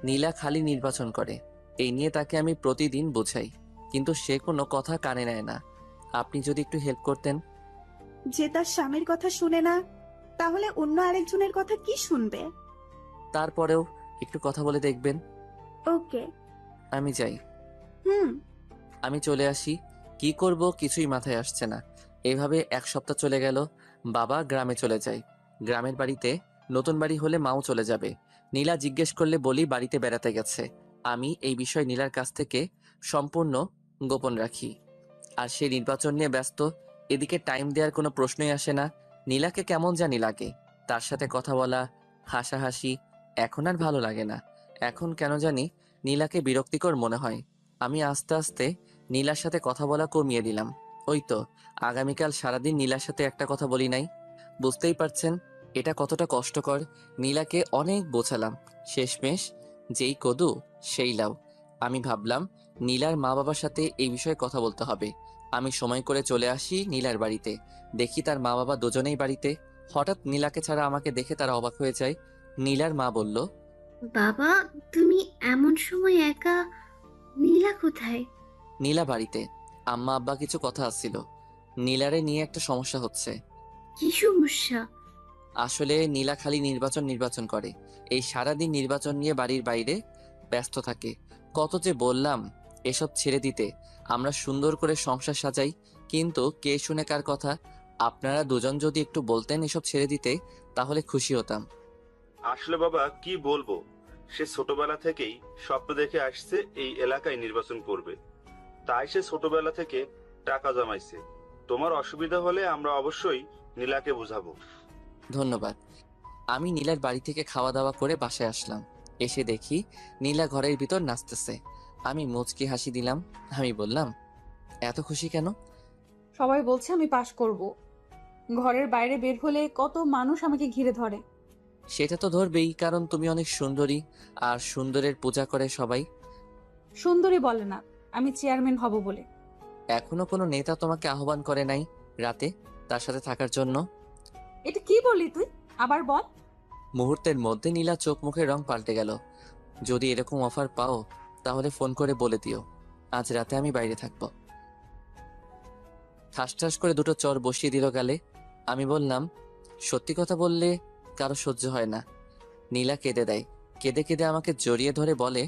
[SPEAKER 2] নীলা খালি নির্বাচন করে, এই নিয়ে তাকে আমি প্রতিদিন বোঝাই, কিন্তু সে কোনো কথা কানে নেয় না। আপনি যদি একটু হেল্প করতেন।
[SPEAKER 7] যে তার স্বামীর কথা শুনে না, তাহলে অন্য আরেকজনের কথা কি শুনবে?
[SPEAKER 2] তারপরেও একটু কথা বলে দেখবেন।
[SPEAKER 7] ওকে।
[SPEAKER 2] আমি যাই।
[SPEAKER 7] হুম।
[SPEAKER 2] আমি চলে আসি। কি করব কিছুই মাথায় আসছে না। এভাবে 1 সপ্তাহ চলে গেল। বাবা গ্রামে চলে যায়। গ্রামের বাড়িতে নতুন বাড়ি হলে মাও চলে যাবে। নীলা জিজ্ঞেস করলে বলি বাড়িতে বেড়াতে গেছে। আমি এই বিষয় নীলার কাছ থেকে সম্পূর্ণ গোপন রাখি। আর সে নির্বাচন নিয়ে ব্যস্ত। এদিকে টাইম দেওয়ার কোনো প্রশ্নই আসে না। নীলাকে কেমন জানি লাগে। তার সাথে কথা বলা, হাসাহাসি এখন আর ভালো লাগে না। এখন কেন জানি নীলাকে বিরক্তিকর মনে হয়। আমি আস্তে আস্তে নীলার সাথে কথা বলা কমিয়ে দিলাম। ওই তো আগামীকাল সারাদিন নীলার সাথে একটা কথা বলি নাই। বুঝতেই পারছেন এটা কতটা কষ্টকর। নীলাকে অনেক বোঝালাম, শেষমেশ যেই কদু সেই লাউ। আমি ভাবলাম নীলার মা বাবার সাথে এই বিষয়ে কথা বলতে হবে। আমি সময় করে চলে আসি নীলার বাড়িতে। দেখি তার মা বাবা দুজনেই বাড়িতে। হঠাৎ নীলাকে ছাড়া আমাকে দেখে তারা অবাক হয়ে যায়। নীলার মা বলল,
[SPEAKER 3] বাবা, তুমি এমন সময় একা? নীলা কোথায়?
[SPEAKER 2] নীলা বাড়িতে। আম্মা আব্বা কিছু কথা আসছিল। নীলারে নিয়ে একটা সমস্যা হচ্ছে।
[SPEAKER 3] কি সমস্যা?
[SPEAKER 2] আসলে নীলা খালি নির্বাচন নির্বাচন করে। এই সারাদিন নির্বাচন নিয়ে বাড়ির বাইরে ব্যস্ত থাকে। কত যে বললাম এসব ছেড়ে দিতে, আমরা সুন্দর করে সংসার সাজাই, কিন্তু কে শুনে কার কথা। আপনারা দুজন যদি একটু বলতেন এসব ছেড়ে দিতে, তাহলে খুশি হতাম।
[SPEAKER 4] আসলে বাবা কি বলবো, সে ছোটবেলা থেকেই স্বপ্ন দেখে আসছে এই এলাকায় নির্বাচন করবে। তাই সে ছোটবেলা থেকে টাকা জমাইছে। তোমার অসুবিধা হলে আমরা অবশ্যই নীলাকে বুঝাবো।
[SPEAKER 2] ধন্যবাদ। আমি নীলার বাড়ি থেকে খাওয়া দাওয়া করে বাসায় আসলাম। এসে দেখি নীলা ঘরের ভিতর নাচতেছে। আমি মুচকি হাসি দিলাম। আমি বললাম, এত খুশি কেন?
[SPEAKER 1] সবাই বলছে আমি পাশ করব। ঘরের বাইরে বের হলে কত মানুষ আমাকে ঘিরে ধরে।
[SPEAKER 2] সেটা তো ধরবেই, কারণ তুমি অনেক সুন্দরী, আর সুন্দরের পূজা করে সবাই।
[SPEAKER 1] সুন্দরী বলে না, আমি চেয়ারম্যান হব বলে।
[SPEAKER 2] এখনো কোনো নেতা তোমাকে আহ্বান করে নাই রাতে তার সাথে থাকার জন্য?
[SPEAKER 1] এটা কি বললি তুই? আবার বল।
[SPEAKER 2] মুহূর্তের মধ্যে নীলা চোখ মুখের রং পাল্টে গেল। যদি এরকম অফার পাও তাহলে ফোন করে বলে দিও আজ রাতে আমি বাইরে থাকবো। ঠাস ঠাস করে দুটো চর বসিয়ে দিল গালে। আমি বললাম, সত্যি কথা বললে কারো সহ্য হয় না। নীলা কেঁদে দেয়। কেঁদে কেঁদে আমাকে জড়িয়ে ধরে বলে,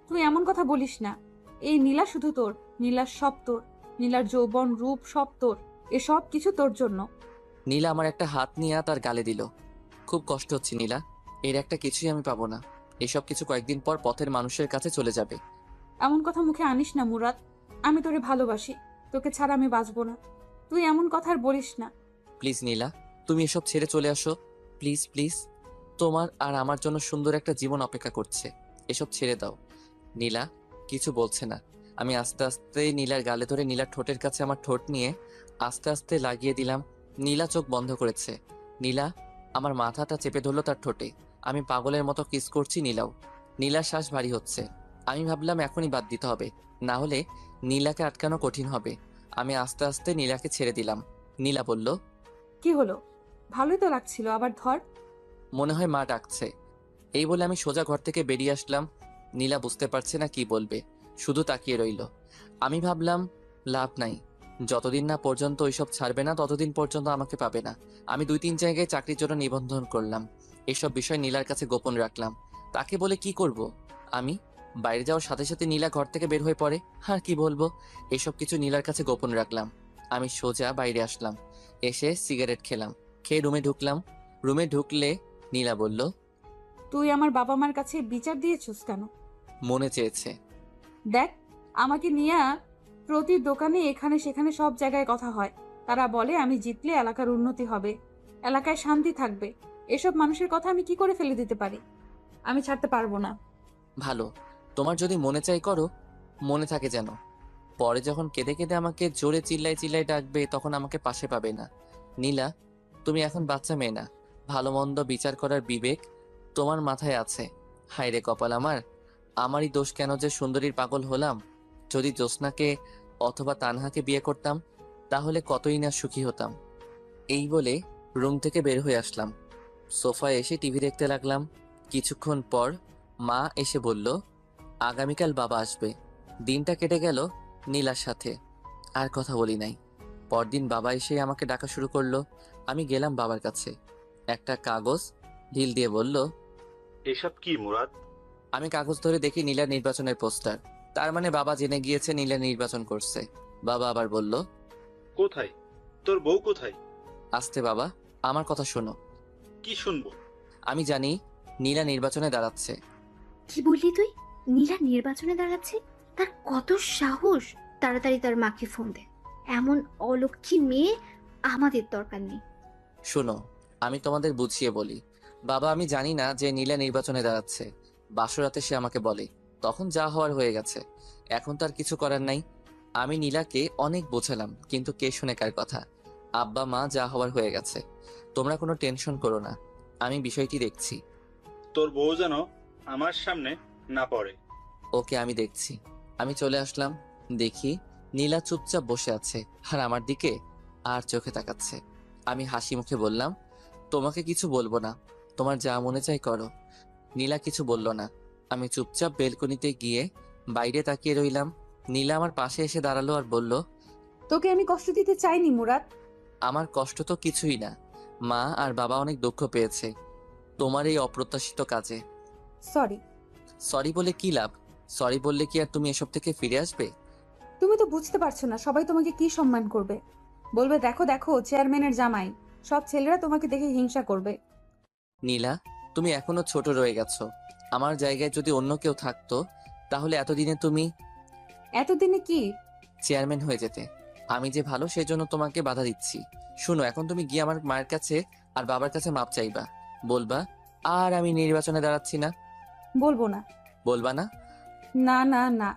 [SPEAKER 1] তুই এমন কথা বলিস না। এই নীলা শুধু তোর, নীলার সব তোর। নীলার যৌবন রূপ সব তোর। এসব কিছু তোর জন্য।
[SPEAKER 2] নীলা আমার একটা হাত নিয়ে তার গালে দিল। খুব কষ্ট হচ্ছে নীলা, এর একটা কিছুই আমি পাবো না। এসব কিছু কয়েকদিন পর পথের মানুষের কাছে চলে যাবে।
[SPEAKER 1] এমন কথা মুখে আনিস না মুরাদ। আমি তোরে ভালোবাসি। তোকে ছাড়া আমি বাঁচবো না। তুই এমন কথা আর বলিস না।
[SPEAKER 2] প্লিজ নীলা, তুমি এসব ছেড়ে চলে আসো। প্লিজ প্লিজ, তোমার আর আমার জন্য সুন্দর একটা জীবন অপেক্ষা করছে। এসব ছেড়ে দাও। নীলা কিছু বলছে না। আমি আস্তে আস্তে নীলার গালে ধরে নীলার ঠোঁটের কাছে আমার ঠোঁট নিয়ে আস্তে আস্তে লাগিয়ে দিলাম। নীলা চোখ বন্ধ করেছে। নীলা আমার মাথাটা চেপে ধরলো তার ঠোঁটে। আমি পাগলের মতো কিস করছি। নীলাও। নীলার শ্বাস ভারী হচ্ছে। আমি ভাবলাম এখনই বাদ দিতে হবে, না হলে নীলাকে আটকানো কঠিন হবে। আমি আস্তে আস্তে নীলাকে ছেড়ে দিলাম। নীলা বলল,
[SPEAKER 1] কি হলো? ভালোই তো লাগছিল, আবার ধর।
[SPEAKER 2] মনে হয় মা ডাকছে। এই বলে আমি সোজা ঘর থেকে বেরিয়ে আসলাম। নীলা বুঝতে পারছে না কি বলবে, শুধু তাকিয়ে রইল। আমি ভাবলাম লাভ নাই, যতদিন না পর্যন্ত ওইসব ছাড়বে না ততদিন পর্যন্ত আমাকে পাবে না। আমি 2-3 জায়গায় চাকরির জন্য নিবন্ধন করলাম। এসব বিষয় নীলার কাছে গোপন রাখলাম। তাকে বলে কি করব? আমি বাইরে যাওয়ার সাথে সাথে নীলা ঘর থেকে বের হয়ে পড়ে। আর কি বলবো, এসব কিছু নীলার কাছে গোপন রাখলাম। আমি সোজা বাইরে আসলাম। এসে সিগারেট খেলাম। খেয়ে রুমে ঢুকলাম। রুমে ঢুকলে নীলা বলল,
[SPEAKER 1] তুই আমার বাবা মার কাছে বিচার দিয়েছিস কেন?
[SPEAKER 2] মনে চেয়েছে।
[SPEAKER 1] দেখ, আমাকে নিয়ে প্রতি দোকানে এখানে সেখানে সব জায়গায় কথা হয়। তারা বলে আমি জিতলে এলাকার উন্নতি হবে, এলাকায় শান্তি থাকবে। এসব মানুষের কথা আমি কি করে ফেলে দিতে পারি? আমি ছাড়তে পারবো না।
[SPEAKER 2] ভালো, তোমার যদি মনে চাই করো, মনে থাকে যেন। পরে যখন কেঁদে কেঁদে আমাকে জোরে চিল্লাই চিল্লাই ডাকবে তখন আমাকে পাশে পাবে না। নীলা, তুমি এখন বাচ্চা মেয়ে না। ভালো মন্দ বিচার করার বিবেক তোমার মাথায় আছে। হায় রে কপাল আমার, আমারই দোষ কেন যে সুন্দরীর পাগল হলাম। যদি জ্যোৎস্নাকে অথবা তানহাকে বিয়ে করতাম তাহলে কতই না সুখী হতাম। এই বলে রুম থেকে বের হয়ে আসলাম। সোফায় এসে টিভি দেখতে লাগলাম। কিছুক্ষণ পর মা এসে বলল, আগামীকাল বাবা আসবে। দিনটা কেটে গেল নীলার সাথে। আর কথা বলি নাই। পরদিন বাবা এসে আমাকে ডাকা শুরু করলো। আমি গেলাম বাবার কাছে। একটা কাগজ ঢিল দিয়ে বলল,
[SPEAKER 4] এসব কি মুরাদ?
[SPEAKER 2] আমি কাগজ ধরে দেখি নীলার নির্বাচনের পোস্টার। তার মানে বাবা জেনে গিয়েছে নীলা নির্বাচন করছে। বাবা আবার বলল,
[SPEAKER 4] কোথায়? তোর বউ কোথায়?
[SPEAKER 2] আস্তে বাবা, আমার কথা শোনো।
[SPEAKER 4] কি শুনবো?
[SPEAKER 2] আমি জানি নীলা নির্বাচনে দাঁড়াচ্ছে।
[SPEAKER 3] কি বললি তুই? নীলা নির্বাচনে দাঁড়াচ্ছে? তার কত সাহস! তাড়াতাড়ি তার মাকে ফোন দে। এমন অলক্ষী মেয়ে আমাদের দরকার নেই।
[SPEAKER 2] শোনো, আমি তোমাদের বুঝিয়ে বলি। বাবা, আমি জানি না যে নীলা নির্বাচনে দাঁড়াচ্ছে। বাসরাতে সে আমাকে বলে, তখন যা হওয়ার হয়ে গেছে। এখন তার কিছু করার নাই। আমি নীলাকে অনেক বোঝালাম, কিন্তু কে শুনে কার কথা। আব্বা মা যা হওয়ার হয়ে গেছে। তোমরা কোনো টেনশন করো না, আমি বিষয়টি দেখছি।
[SPEAKER 4] তোর বউ যেন আমার সামনে না পড়ে।
[SPEAKER 2] ওকে, আমি দেখছি। আমি চলে আসলাম। দেখি নীলা চুপচাপ বসে আছে আর আমার দিকে আর চোখে তাকাচ্ছে। আমি হাসি মুখে বললাম, তোমাকে কিছু বলবো না, তোমার যা মনে চাই করো। নীলা কিছু বলল না। আমি চুপচাপ বেলকনিতে গিয়ে বাইরে তাকিয়ে রইলাম। নীলা আমার পাশে এসে দাঁড়ালো আর বলল,
[SPEAKER 1] তোকে আমি কষ্ট দিতে চাইনি মুরাদ।
[SPEAKER 2] আমার কষ্ট তো কিছুই না। মা আর বাবা অনেক দুঃখ পেয়েছে তোমার এই অপ্রত্যাশিত কাজে।
[SPEAKER 1] সরি।
[SPEAKER 2] সরি বলে কি লাভ? সরি বললে কি আর তুমি এসব থেকে ফিরে আসবে?
[SPEAKER 1] তুমি তো বুঝতে পারছো না সবাই তোমাকে কি সম্মান করবে। বলবে দেখো দেখো চেয়ারম্যানের জামাই। সব ছেলেরা তোমাকে দেখে হিংসা করবে।
[SPEAKER 2] নীলা, তুমি এখনো ছোট রয়ে গেছো। আমার জায়গায় যদি অন্য কেউ থাকতো, তাহলে এতদিনে তুমি
[SPEAKER 1] এতদিনে কি?
[SPEAKER 2] চেয়ারম্যান হয়ে যেতে। আমি যে ভালো সেজন্য তোমাকে বাধা দিচ্ছি। শুনো, এখন তুমি গিয়ে আমার মায়ের কাছে আর বাবার কাছে মাপ চাইবা। বলবা আর আমি নির্বাচনে দাঁড়াচ্ছি না।
[SPEAKER 1] বলবো না।
[SPEAKER 2] বলবা না?
[SPEAKER 1] না না না।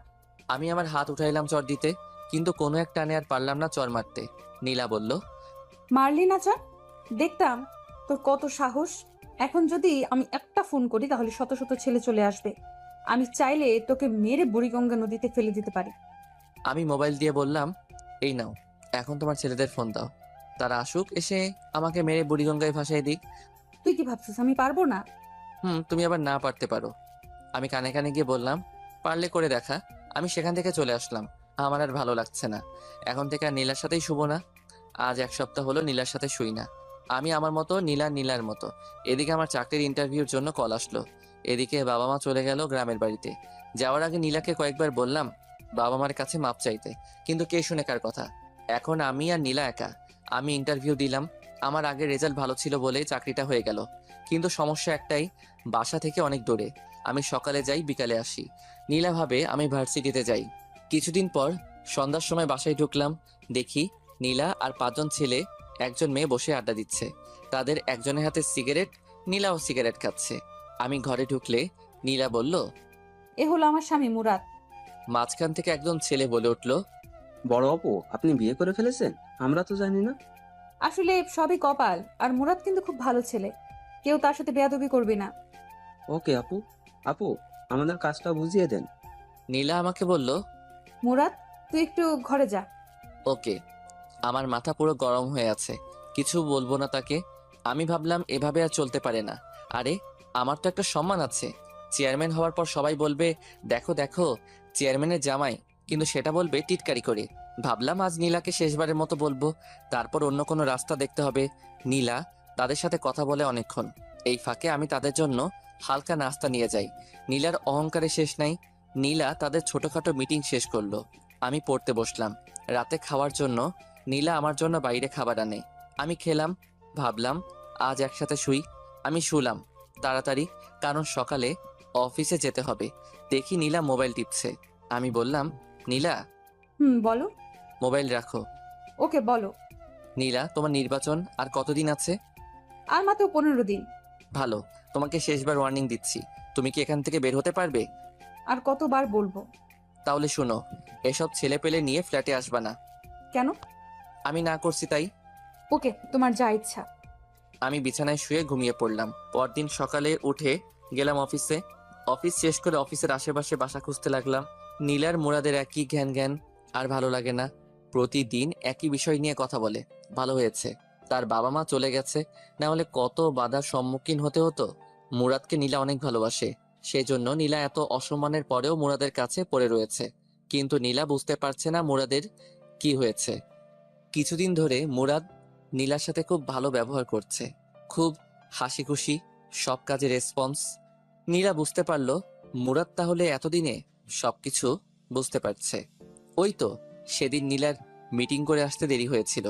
[SPEAKER 2] আমি আমার হাত উঠাইলাম চর দিতে, কিন্তু কোনো এক টানে আর পারলাম না চর মারতে। নীলা বলল,
[SPEAKER 1] মারলি না চা? দেখতাম তোর কত সাহস। এখন যদি আমি একটা ফোন করি তাহলে শত শত ছেলে চলে আসবে। আমি চাইলে তোকে মেরে বুড়িগঙ্গা নদীতে ফেলে দিতে পারি।
[SPEAKER 2] আমি মোবাইল দিয়ে বললাম, এই নাও, এখন তোমার ছেলেদের ফোন দাও। তারা আসুক, এসে আমাকে মেরে বুড়িগঙ্গায় ভাসায় দিক।
[SPEAKER 1] তুই কি ভাবছিস আমি পারবো না?
[SPEAKER 2] তুমি আবার না পারতে পারো। আমি কানে কানে গিয়ে বললাম, পারলে করে দেখা। আমি সেখান থেকে চলে আসলাম। আমার আর ভালো লাগছে না। এখন থেকে আর নীলার সাথেই শুবো না। আজ 1 সপ্তাহ হলো নীলার সাথে শুই না। আমি আমার মতো, নীলা নীলার মতো। এদিকে আমার চাকরির ইন্টারভিউর জন্য কল আসলো। এদিকে বাবা মা চলে গেল গ্রামের বাড়িতে। যাওয়ার আগে নীলাকে কয়েকবার বললাম বাবা মার কাছে মাপ চাইতে, কিন্তু কে শুনে কার কথা। এখন আমি আর নীলা একা। আমি ইন্টারভিউ দিলাম। আমার আগের রেজাল্ট ভালো ছিল বলে চাকরিটা হয়ে গেল। কিন্তু সমস্যা একটাই, বাসা থেকে অনেক দূরে। আমি সকালে যাই, বিকালে আসি। নীলা ভাবে আমি ভার্সিটিতে যাই। কিছুদিন পর সন্ধ্যার সময় বাসায় ঢুকলাম। দেখি নীলা আর 5জন ছেলে, একজন মেয়ে বসে আড্ডা দিচ্ছে। তাদের একজনের হাতে সিগারেট, নীলাও সিগারেট খাচ্ছে। আমি ঘরে ঢুকলে নীলা বলল,
[SPEAKER 1] এ হলো আমার স্বামী মুরাদ।
[SPEAKER 2] মাঝখান থেকে একজন ছেলে বলে উঠল,
[SPEAKER 8] বড় আপু, আপনি বিয়ে করে ফেলেছেন? আমরা তো জানি না।
[SPEAKER 1] আসলে সবই কপাল। আর মুরাদ কিন্তু খুব ভালো ছেলে। কেউ তার সাথে বেয়াদবি করবি না।
[SPEAKER 8] ওকে আপু। আপু, আমাদের কাজটা বুঝিয়ে দেন।
[SPEAKER 2] নীলা আমাকে বলল,
[SPEAKER 1] মুরাদ তুই একটু ঘরে যা।
[SPEAKER 2] ওকে। আমার মাথা পুরো গরম হয়ে আছে। কিছু বলবো না তাকে। আমি ভাবলাম এভাবে আর চলতে পারে না। আরে, আমার তো একটা সম্মান আছে। চেয়ারম্যান হওয়ার পর সবাই বলবে, দেখো দেখো চেয়ারম্যানের জামাই, কিন্তু সেটা বলবে টিটকারি করে। ভাবলাম আজ নীলাকে শেষবারের মতো বলবো, তারপর অন্য কোনো রাস্তা দেখতে হবে। নীলা তাদের সাথে কথা বলে অনেকক্ষণ। এই ফাঁকে আমি তাদের জন্য হালকা নাস্তা নিয়ে যাই। নীলার অহংকারে শেষ নাই। নীলা তাদের ছোটখাটো মিটিং শেষ করলো। আমি পড়তে বসলাম। রাতে খাওয়ার জন্য নীলা আমার জন্য বাইরে খাবার আনে। আমি খেলাম। ভাবলাম আজ একসাথে শুই। আমি শুলাম তাড়াতাড়ি, কারণ সকালে অফিসে যেতে হবে। দেখি নীলা মোবাইল টিপছে। আমি বললাম, নীলা,
[SPEAKER 1] বলো।
[SPEAKER 2] মোবাইল রাখো।
[SPEAKER 1] ওকে বলো।
[SPEAKER 2] নীলা, তোমার নির্বাচন আর কতদিন আছে?
[SPEAKER 1] আর মাত্র 15 দিন।
[SPEAKER 2] ভালো, তোমাকে শেষবার ওয়ার্নিং দিচ্ছি। তুমি কি এখান থেকে বের হতে পারবে?
[SPEAKER 1] আর কতবার বলবো?
[SPEAKER 2] তাহলে শোনো, এসব ছেলে পেলে নিয়ে ফ্ল্যাটে আসবা না।
[SPEAKER 1] কেন?
[SPEAKER 2] আমি না করছি তাই।
[SPEAKER 1] ওকে, তোমার যা ইচ্ছা।
[SPEAKER 2] আমি বিছানায় শুয়ে ঘুমিয়ে পড়লাম। পরদিন সকালে উঠে গেলাম অফিসে। অফিস শেষ করে অফিসের আশেপাশে বাসা খুঁজতে লাগলাম। নীলার মুরাদের একই জ্ঞান জ্ঞান, আর ভালো লাগে না। প্রতিদিন একই বিষয় নিয়ে কথা বলে। ভালো হয়েছে তার বাবা মা চলে গেছে, না হলে কত বাধার সম্মুখীন হতে হতো। মুরাদকে নীলা অনেক ভালোবাসে, সেজন্য নীলা এত অসম্মানের পরেও মুরাদের কাছে পড়ে রয়েছে। কিন্তু নীলা বুঝতে পারছে না মুরাদের কি হয়েছে। কিছুদিন ধরে মুরাদ নীলার সাথে খুব ভালো ব্যবহার করছে, খুব হাসি খুশি, সব কাজে রেসপন্স। নীলা বুঝতে পারলো মুরাদ তাহলে এতদিনে সবকিছু বুঝতে পারছে। ওই তো সেদিন নীলার মিটিং করে আসতে দেরি হয়েছিল।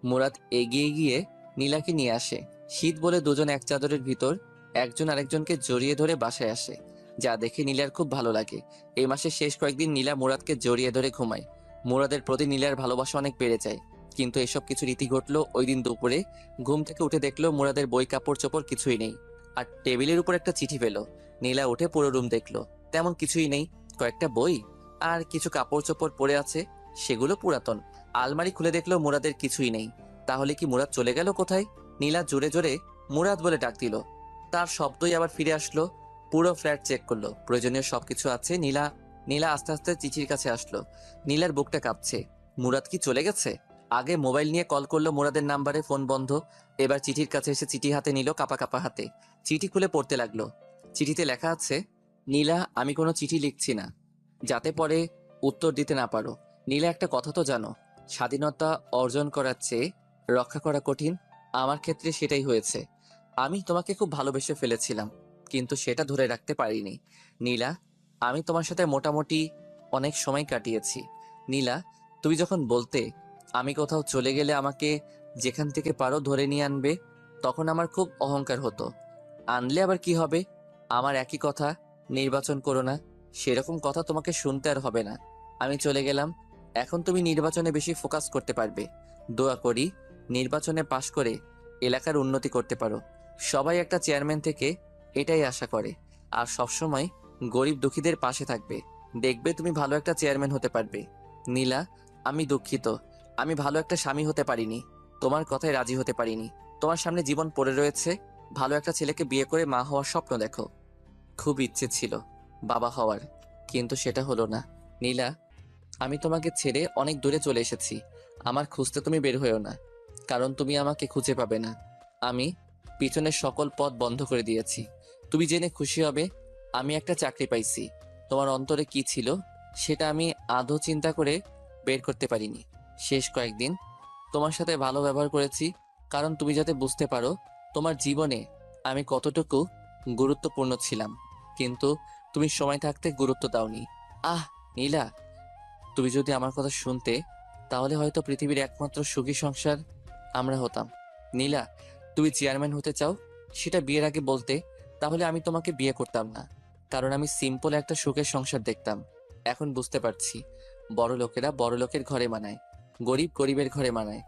[SPEAKER 2] মুরাদ এগিয়ে গিয়ে নীলাকে নিয়ে আসে। শীত বলে দুজন এক চাদরের ভিতর একজন আরেকজনকে জড়িয়ে ধরে বাসায় আসে, যা দেখে নীলার খুব ভালো লাগে। এই মাসের শেষ কয়েকদিন নীলা মুরাদকে জড়িয়ে ধরে ঘুমায়। মুরাদের প্রতি নীলার ভালোবাসা অনেক বেড়ে যায়। কিন্তু এসব কিছু রীতি ঘটলো ওই দিন দুপুরে। ঘুম থেকে উঠে দেখলো মুরাদের বই কাপড় চোপড় কিছুই নেই, আর টেবিলের উপর একটা চিঠি পেল। নীলা উঠে পুরো রুম দেখলো, তেমন কিছুই নেই, কয়েকটা বই আর কিছু কাপড় চোপড় পরে আছে, সেগুলো পুরাতন। আলমারি খুলে দেখলো মুরাদের কিছুই নেই। তাহলে কি মুরাদ চলে গেল কোথায়? নীলা জোরে জোরে মুরাদ বলে ডাক দিল, তার শব্দই আবার ফিরে আসলো। পুরো ফ্ল্যাট চেক করলো, প্রয়োজনীয় সবকিছু আছে। নীলা নীলা আস্তে আস্তে চিঠির কাছে আসলো। নীলার বুকটা কাঁপছে। মুরাদ কি চলে গেছে? আগে মোবাইল নিয়ে কল করলো মুরাদের নাম্বারে, ফোন বন্ধ। এবার চিঠির কাছে এসে চিঠি হাতে নিল, কাপা কাপা হাতে। চিঠি খুলে পড়তে লাগলো। চিঠিতে লেখা আছে, নীলা, আমি কোনো চিঠি লিখছি না যাতে পরে উত্তর দিতে না পারো। নীলা, একটা কথা তো জানো, স্বাধীনতা অর্জন করার চেয়ে রক্ষা করা কঠিন। আমার ক্ষেত্রে সেটাই হয়েছে। আমি তোমাকে খুব ভালোবেসে ফেলেছিলাম, কিন্তু সেটা ধরে রাখতে পারিনি। নীলা, আমি তোমার সাথে মোটামুটি অনেক সময় কাটিয়েছি। নীলা, তুমি যখন বলতে আমি কোথাও চলে গেলে আমাকে যেখান থেকে পারো ধরে নিয়ে আনবে, তখন আমার খুব অহংকার হতো। আনলে আবার কি হবে? আমার একই কথা, নির্বাচন করো না। সেরকম কথা তোমাকে শুনতে আর হবে না। আমি চলে গেলাম, এখন তুমি নির্বাচনে বেশি ফোকাস করতে পারবে। দোয়া করি নির্বাচনে পাশ করে এলাকার উন্নতি করতে পারো। সবাই একটা চেয়ারম্যান থেকে এটাই আশা করে, আর সবসময় গরিব দুঃখীদের পাশে থাকবে। দেখবে তুমি ভালো একটা চেয়ারম্যান হতে পারবে। নীলা, আমি দুঃখিত, আমি ভালো একটা স্বামী হতে পারিনি, তোমার কথায় রাজি হতে পারিনি। তোমার সামনে জীবন পড়ে রয়েছে, ভালো একটা ছেলেকে বিয়ে করে মা হওয়ার স্বপ্ন দেখো। খুব ইচ্ছে ছিল বাবা হওয়ার, কিন্তু সেটা হলো না। নীলা, আমি তোমাকে ছেড়ে অনেক দূরে চলে এসেছি। আমার খুঁজতে তুমি বের হয়েও না, কারণ তুমি আমাকে খুঁজে পাবে না। আমি পিছনের সকল পথ বন্ধ করে দিয়েছি। তুমি জেনে খুশি হবে, আমি একটা চাকরি পাইছি। তোমার অন্তরে কি ছিল সেটা আমি আদৌ চিন্তা করে বের করতে পারিনি। শেষ কয়েকদিন তোমার সাথে ভালো ব্যবহার করেছি, কারণ তুমি যাতে বুঝতে পারো তোমার জীবনে আমি কতটুকু গুরুত্বপূর্ণ ছিলাম। কিন্তু তুমি সময় থাকতে গুরুত্ব দাওনি। আহ নীলা, তুমি যদি আমার কথা শুনতে, তাহলে হয়তো পৃথিবীর একমাত্র সুখী সংসার আমরা হতাম। নীলা, তুমি চেয়ারম্যান হতে চাও, সেটা বিয়ের আগে বলতে, তাহলে আমি তোমাকে বিয়ে করতাম না, কারণ আমি সিম্পল একটা সুখের সংসার দেখতাম। এখন বুঝতে পারছি, বড় লোকেরা বড় লোকের ঘরে মানায়, গরিব গরিবের ঘরে মানায়।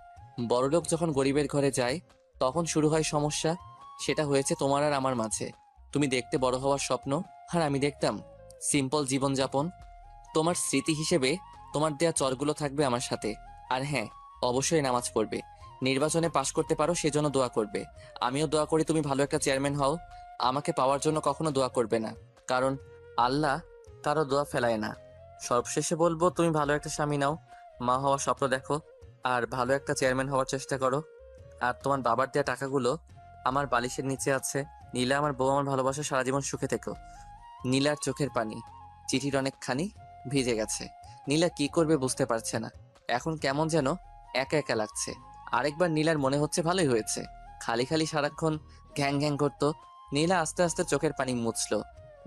[SPEAKER 2] বড় লোক যখন গরিবের ঘরে যায়, তখন শুরু হয় সমস্যা। সেটা হয়েছে তোমার আর আমার মাঝে। তুমি দেখতে বড় হওয়ার স্বপ্ন, আর আমি দেখতাম সিম্পল জীবনযাপন। তোমার স্মৃতি হিসেবে তোমার দেয়া চরগুলো থাকবে আমার সাথে। আর হ্যাঁ, অবশ্যই নামাজ পড়বে। নির্বাচনে পাশ করতে পারো সেজন্য দোয়া করবে। আমিও দোয়া করি তুমি ভালো একটা চেয়ারম্যান হও। আমাকে পাওয়ার জন্য কখনো দোয়া করবে না, কারণ আল্লাহ কারো দোয়া ফেলায় না। সবশেষে বলবো, তুমি ভালো একটা স্বামী নাও, মা হওয়ার স্বপ্ন দেখো, আর ভালো একটা চেয়ারম্যান হওয়ার চেষ্টা করো। আর তোমার বাবার দেয়া টাকাগুলো আমার বালিশের নিচে আছে। নীলা, আমার বউ, আমার ভালোবাসা, সারা জীবন সুখে থেকো। নীলার চোখের পানি চিঠির অনেকখানি ভিজে গেছে। নীলা কি করবে বুঝতে পারছে না। এখন কেমন যেন একা একা লাগছে। আরেকবার নীলার মনে হচ্ছে ভালোই হয়েছে, খালি খালি সারাক্ষণ ঘ্যাং ঘ্যাং করতো। নীলা আস্তে আস্তে চোখের পানি মুছলো,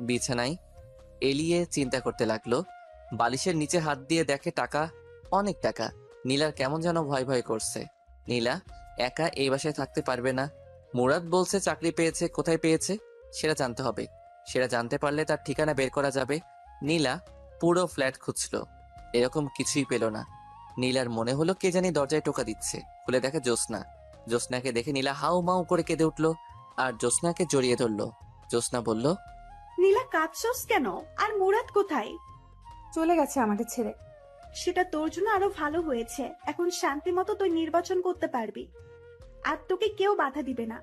[SPEAKER 2] বিছানায় এলিয়ে চিন্তা করতে লাগলো। বালিশের নিচে হাত দিয়ে দেখে টাকা, অনেক টাকা। নীলার কেমন যেন ভয় ভয় করছে। নীলা একা এই বাসায় থাকতে পারবে না। মুরাদ বলছে চাকরি পেয়েছে, কোথায় পেয়েছে সেটা জানতে হবে। সেটা জানতে পারলে তার ঠিকানা বের করা যাবে। নীলা পুরো ফ্ল্যাট খুঁজলো, এরকম কিছুই পেল না। নীলার মনে হলো কে জানি দরজায় টোকা দিচ্ছে। খুলে দেখে জ্যোৎস্না। জ্যোৎস্নাকে দেখে নীলা হাউ মাউ করে কেঁদে উঠলো, আর জ্যোৎস্নাকে জড়িয়ে ধরলো। জ্যোৎস্না বলল,
[SPEAKER 7] নীলা, কাঁদছস কেন? আর মুরাদ কোথায়?
[SPEAKER 1] চলে গেছে আমাকে ছেড়ে।
[SPEAKER 7] সেটা তোর জন্য আরো ভালো হয়েছে। এখন শান্তি মতো তুই নির্বাচন করতে পারবি, আর তোকে কেউ বাধা দিবে না।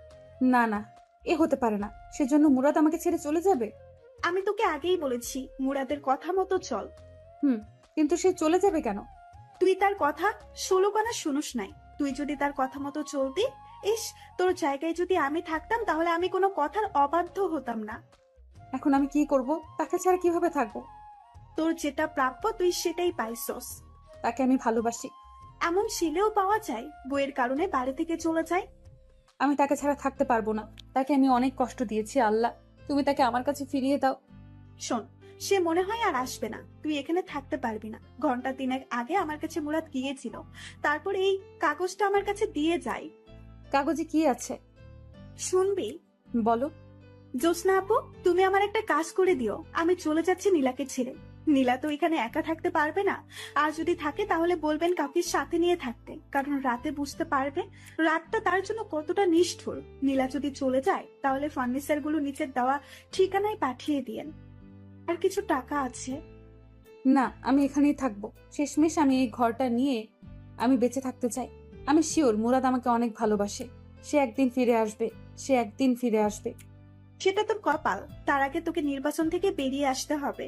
[SPEAKER 1] না না, এ হতে পারে না। সেজন্য মুরাদ আমাকে ছেড়ে চলে যাবে?
[SPEAKER 7] আমি তোকে আগেই বলেছি, মুরাদের কথা মতো চল।
[SPEAKER 1] কিন্তু সে চলে যাবে কেন?
[SPEAKER 7] তুই তার কথা 16 কানা শুনুস নাই। তুই যদি তার কথা মতো চলতি, ইস, তোর জায়গায় যদি আমি থাকতাম, তাহলে আমি কোনো কথার অবাধ্য হতাম না।
[SPEAKER 1] এখন আমি কি করব? তাকে ছাড়া কিভাবে থাকবো?
[SPEAKER 7] তোর যেটা প্রাপ্য তুই সেটাই পাইছস।
[SPEAKER 1] তাকে আমি ভালোবাসি।
[SPEAKER 7] এমন ছেলেও পাওয়া যায় বইয়ের কারণে বাড়ি থেকে চলে যায়।
[SPEAKER 1] আমি তাকে ছাড়া থাকতে পারবো না। তাকে আমি অনেক কষ্ট দিয়েছি, আল্লাহ তুমি তাকে আমার কাছে ফিরিয়ে দাও।
[SPEAKER 7] শোন, সে মনে হয় আর আসবে না, তুই এখানে থাকতে পারবি না। ঘন্টা 3 আগে আমার কাছে মুরাদ গিয়েছিল, তারপর এই কাগজটা আমার কাছে দিয়ে যায়।
[SPEAKER 1] কাগজে কি আছে?
[SPEAKER 7] শুনবি?
[SPEAKER 1] বলো।
[SPEAKER 7] জ্যোৎস্না আপু, তুমি আমার একটা কাজ করে দিও, আমি চলে যাচ্ছি নীলাকে ছেড়ে। নীলা তো এখানে একা থাকতে পারবে না, আর যদি থাকে তাহলে বলবেন কাউকে সাথে নিয়ে থাকতে, কারণ রাতে বুঝতে পারবে রাতটা তার জন্য কতটা নিষ্ঠুর। নীলা যদি চলে যায় তাহলে ফার্নিচার গুলো নিচের দেওয়া ঠিকানায় পাঠিয়ে দিয়েন। আর কিছু টাকা আছে।
[SPEAKER 1] না, আমি এখানেই থাকবো। শেষমেশ আমি এই ঘরটা নিয়ে আমি বেঁচে থাকতে চাই। আমি শিওর মুরাদ আমাকে অনেক ভালোবাসে। সে একদিন ফিরে আসবে, সে একদিন ফিরে আসবে।
[SPEAKER 7] সেটা তোর কপাল, তার আগে তোকে নির্বাচন থেকে বেরিয়ে আসতে হবে।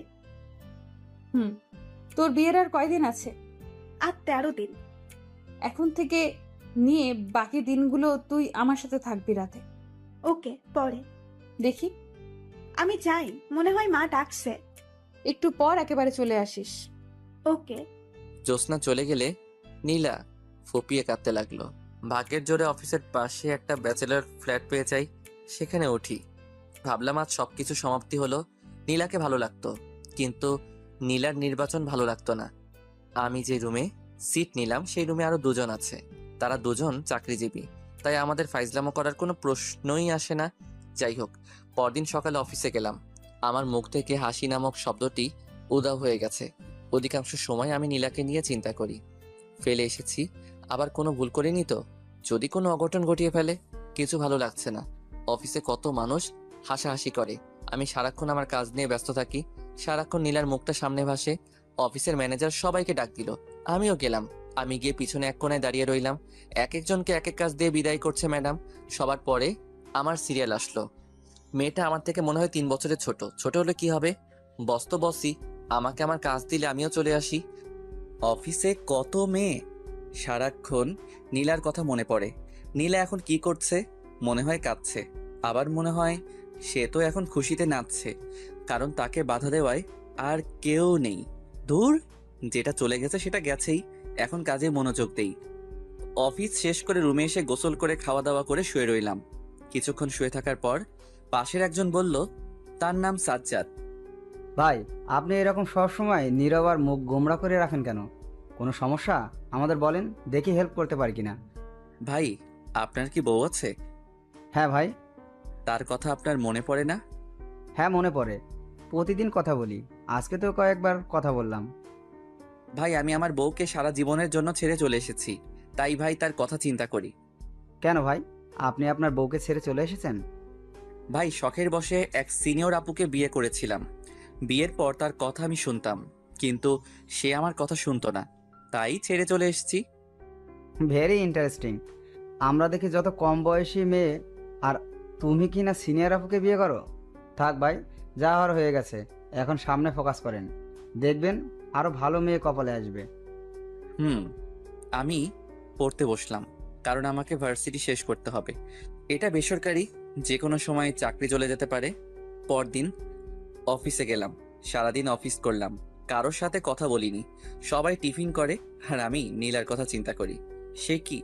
[SPEAKER 1] তোর বিয়ের আর কয়দিন আছে?
[SPEAKER 7] আর 13 দিন।
[SPEAKER 1] এখন থেকে নিয়ে বাকি দিনগুলো তুই আমার সাথে থাকবি রাতে।
[SPEAKER 7] ওকে, পরে
[SPEAKER 1] দেখি।
[SPEAKER 7] আমি যাই, মনে হয় মা ডাকছে।
[SPEAKER 1] একটু পর একেবারে চলে আসিস।
[SPEAKER 7] ওকে।
[SPEAKER 2] জ্যোৎস্না চলে গেলে নীলা ফুপিয়ে কাঁদতে লাগলো। ভাগ্যের জোরে অফিসের পাশে একটা ব্যাচেলর ফ্ল্যাট পেয়ে যাই, সেখানে উঠি। ভাবলাম আজ সবকিছু সমাপ্তি হলো। নীলাকে ভালো লাগতো, কিন্তু নীলার নির্বাচন ভালো লাগতো না। আমি যে রুমে সিট নিলাম সেই রুমে আরো দুজন আছে, তারা দুজন চাকরিজীবী, তাই আমাদের ফাইজলামো করার কোনো প্রশ্নই আসে না। যাই হোক, পরদিন সকালে অফিসে গেলাম। আমার মুখ থেকে হাসি নামক শব্দটি উধাও হয়ে গেছে। অধিকাংশ সময় আমি নীলাকে নিয়ে চিন্তা করি। ফেলে এসেছি, আবার কোনো ভুল করিনি তো? যদি কোনো অঘটন ঘটিয়ে ফেলে? কিছু ভালো লাগছে না। অফিসে কত মানুষ হাসাহাসি করে, আমি সারাক্ষণ আমার কাজ নিয়ে ব্যস্ত থাকি। সারাক্ষণ নীলার মুখটা সামনে ভাসে। অফিসের ম্যানেজার সবাইকে ডাক দিল, আমিও গেলাম। আমি গিয়ে পিছনে এক কোণায় দাঁড়িয়ে রইলাম। এক একজনকে এক এক কাজ দিয়ে বিদায় করছে ম্যাডাম। সবার পরে আমার সিরিয়াল আসলো। মেয়েটা আমার থেকে মনে হয় 3 বছরের ছোট। ছোট হলে কি হবে, বস তো বসই, আমাকে আমার কাজ দিলে আমিও চলে আসি। অফিসে কত মেয়ে, সারাক্ষণ নীলার কথা মনে পড়ে। নীলা এখন কি করছে? মনে হয় কাঁদছে, আবার মনে হয় সে তো এখন খুশিতে নাচছে, কারণ তাকে বাধা দেওয়ায় আর কেউ নেই। দূর, যেটা চলে গেছে সেটা গেছেই, এখন কাজে মনোযোগ দেই। অফিস শেষ করে রুমে এসে গোসল করে খাওয়া দাওয়া করে শুয়ে রইলাম। কিছুক্ষণ শুয়ে থাকার পর পাশের একজন বলল, তার নাম সাজ্জাদ।
[SPEAKER 5] ভাই, আপনি এরকম সবসময় নীরব আর মুখ গোমড়া করে রাখেন কেন? কোনো সমস্যা আমাদের বলেন, দেখি হেল্প করতে পারি কিনা।
[SPEAKER 2] ভাই, আপনার কি বউ আছে?
[SPEAKER 5] হ্যাঁ ভাই।
[SPEAKER 2] তার কথা আপনার মনে পড়ে না?
[SPEAKER 5] হ্যাঁ মনে পড়ে, প্রতিদিন কথা বলি, আজকে তো কয়েকবার কথা বললাম।
[SPEAKER 2] ভাই, আমি আমার বউকে সারা জীবনের জন্য ছেড়ে চলে এসেছি, তাই ভাই তার কথা চিন্তা করি।
[SPEAKER 5] কেন ভাই, আপনি আপনার বউকে ছেড়ে চলে এসেছেন?
[SPEAKER 2] ভাই, শখের বশে এক সিনিয়র আপুকে বিয়ে করেছিলাম। বিয়ের পর তার কথা আমি শুনতাম, কিন্তু সে আমার কথা শুনতো না, তাই ছেড়ে চলে এসেছি।
[SPEAKER 5] Very interesting. আমরা দেখি যত কম বয়সী মেয়ে, আর তুমি কি না সিনিয়র আপুকে বিয়ে করো? থাক ভাই, যা হওয়ার হয়ে গেছে, এখন সামনে ফোকাস করেন, দেখবেন আরো ভালো মেয়ে কপালে আসবে।
[SPEAKER 2] আমি পড়তে বসলাম, কারণ আমাকে ভার্সিটি শেষ করতে হবে। এটা বেসরকারি, যে কোনো সময় চাকরি চলে যেতে পারে। পরদিন অফিসে গেলাম, সারাদিন অফিস করলাম, কারোর সাথে কথা বলিনি। সবাই টিফিন করে আর আমি নীলার কথা চিন্তা করি। সে কি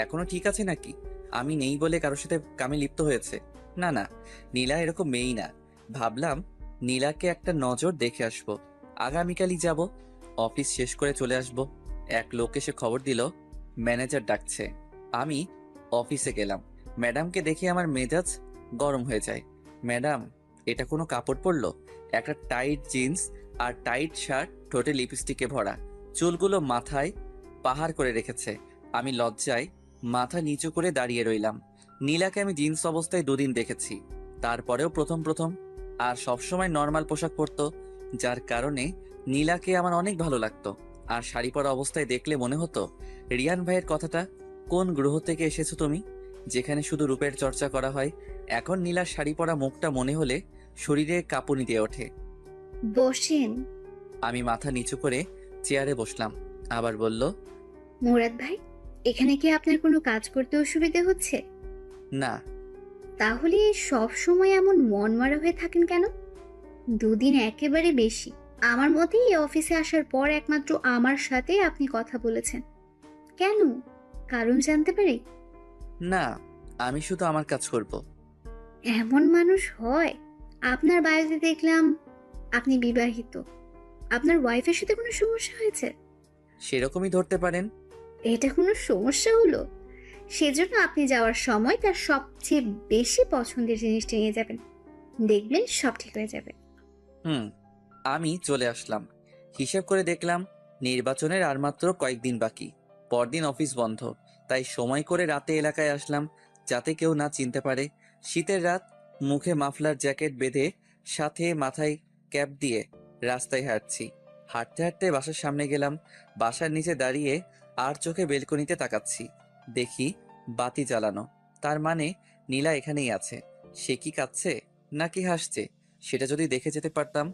[SPEAKER 2] এখনো ঠিক আছে নাকি? আমি নেই বলে কারোর সাথে কামে লিপ্ত হয়েছে? না না, নীলা এরকম মেয়েই না। ভাবলাম নীলাকে একটা নজর দেখে আসবো, আগামীকালই যাব। অফিস শেষ করে চলে আসব। এক লোক এসে খবর দিল ম্যানেজার ডাকছে। আমি অফিসে গেলাম। ম্যাডামকে দেখে আমার মেজাজ গরম হয়ে যায়। ম্যাডাম, এটা কোনো কাপড় পরলো? একটা টাইট জিন্স আর টাইট শার্ট, ঠোঁটে লিপস্টিকে ভরা, চুলগুলো মাথায় পাহাড় করে রেখেছে। আমি লজ্জায় মাথা নিচু করে দাঁড়িয়ে রইলাম। নীলাকে আমি জিন্স অবস্থায় 2 দিন দেখেছি, তারপরেও প্রথম প্রথম। আর সবসময় নর্মাল পোশাক পরতো, যার কারণে নীলাকে আমার অনেক ভালো লাগতো। আর শাড়ি পরা অবস্থায় দেখলে মনে হতো, রিয়ান ভাইয়ের কথাটা, কোন গ্রহ থেকে এসেছো তুমি, যেখানে শুধু রূপের চর্চা করা হয়। এখন নীলার শাড়ি পরা মুখটা মনে হলে শরীরে কাঁপুনি দিয়ে ওঠে।
[SPEAKER 3] বসেন।
[SPEAKER 2] আমি মাথা নিচু করে চেয়ারে বসলাম, আবার বলল,
[SPEAKER 3] মুরাদ ভাই, এখানে কি আপনার কোনো কাজ করতে অসুবিধা হচ্ছে?
[SPEAKER 2] না।
[SPEAKER 3] তাহলে সব সময় এমন মনমরা হয়ে থাকেন কেন? 2 দিন একেবারে বেশি। আমার মতে এই অফিসে আসার পর একমাত্র আমার সাথে আপনি কথা বলেছেন। কেন? কারণ জানতে পারি?
[SPEAKER 2] না, আমি শুধু আমার কাজ করব।
[SPEAKER 3] এমন মানুষ হয়? আপনার বাড়িতে দেখলাম আপনি বিবাহিত। আপনার ওয়াইফের সাথে কোনো সমস্যা হয়েছে?
[SPEAKER 2] সেরকমই ধরতে পারেন।
[SPEAKER 3] এটা কোনো সমস্যা হলো? সেজন্য আপনি যাওয়ার সময় তার সবচেয়ে বেশি পছন্দের জিনিসটা নিয়ে যাবেন। দেখবেন সব ঠিক হয়ে যাবে।
[SPEAKER 2] হুম। আমি চলে আসলাম। হিসেব করে দেখলাম নির্বাচনের আর মাত্র কয়েকদিন বাকি। পরদিন অফিস বন্ধ, তাই সময় করে রাতে এলাকায় আসলাম, যাতে কেউ না চিনতে পারে। শীতের রাত, মুখে মাফলার জ্যাকেট বেঁধে, সাথে মাথায় ক্যাপ দিয়ে রাস্তায় হাঁটছি। হাঁটতে হাঁটতে বাসার সামনে গেলাম। বাসার নিচে দাঁড়িয়ে আর চোখে বেলকনিতে তাকাচ্ছি। দেখি বাতি জ্বালানো। তার মানে নীলা এখানেই আছে। সে কি কাঁদছে নাকি হাসছে সেটা যদি দেখে যেতে পারতাম।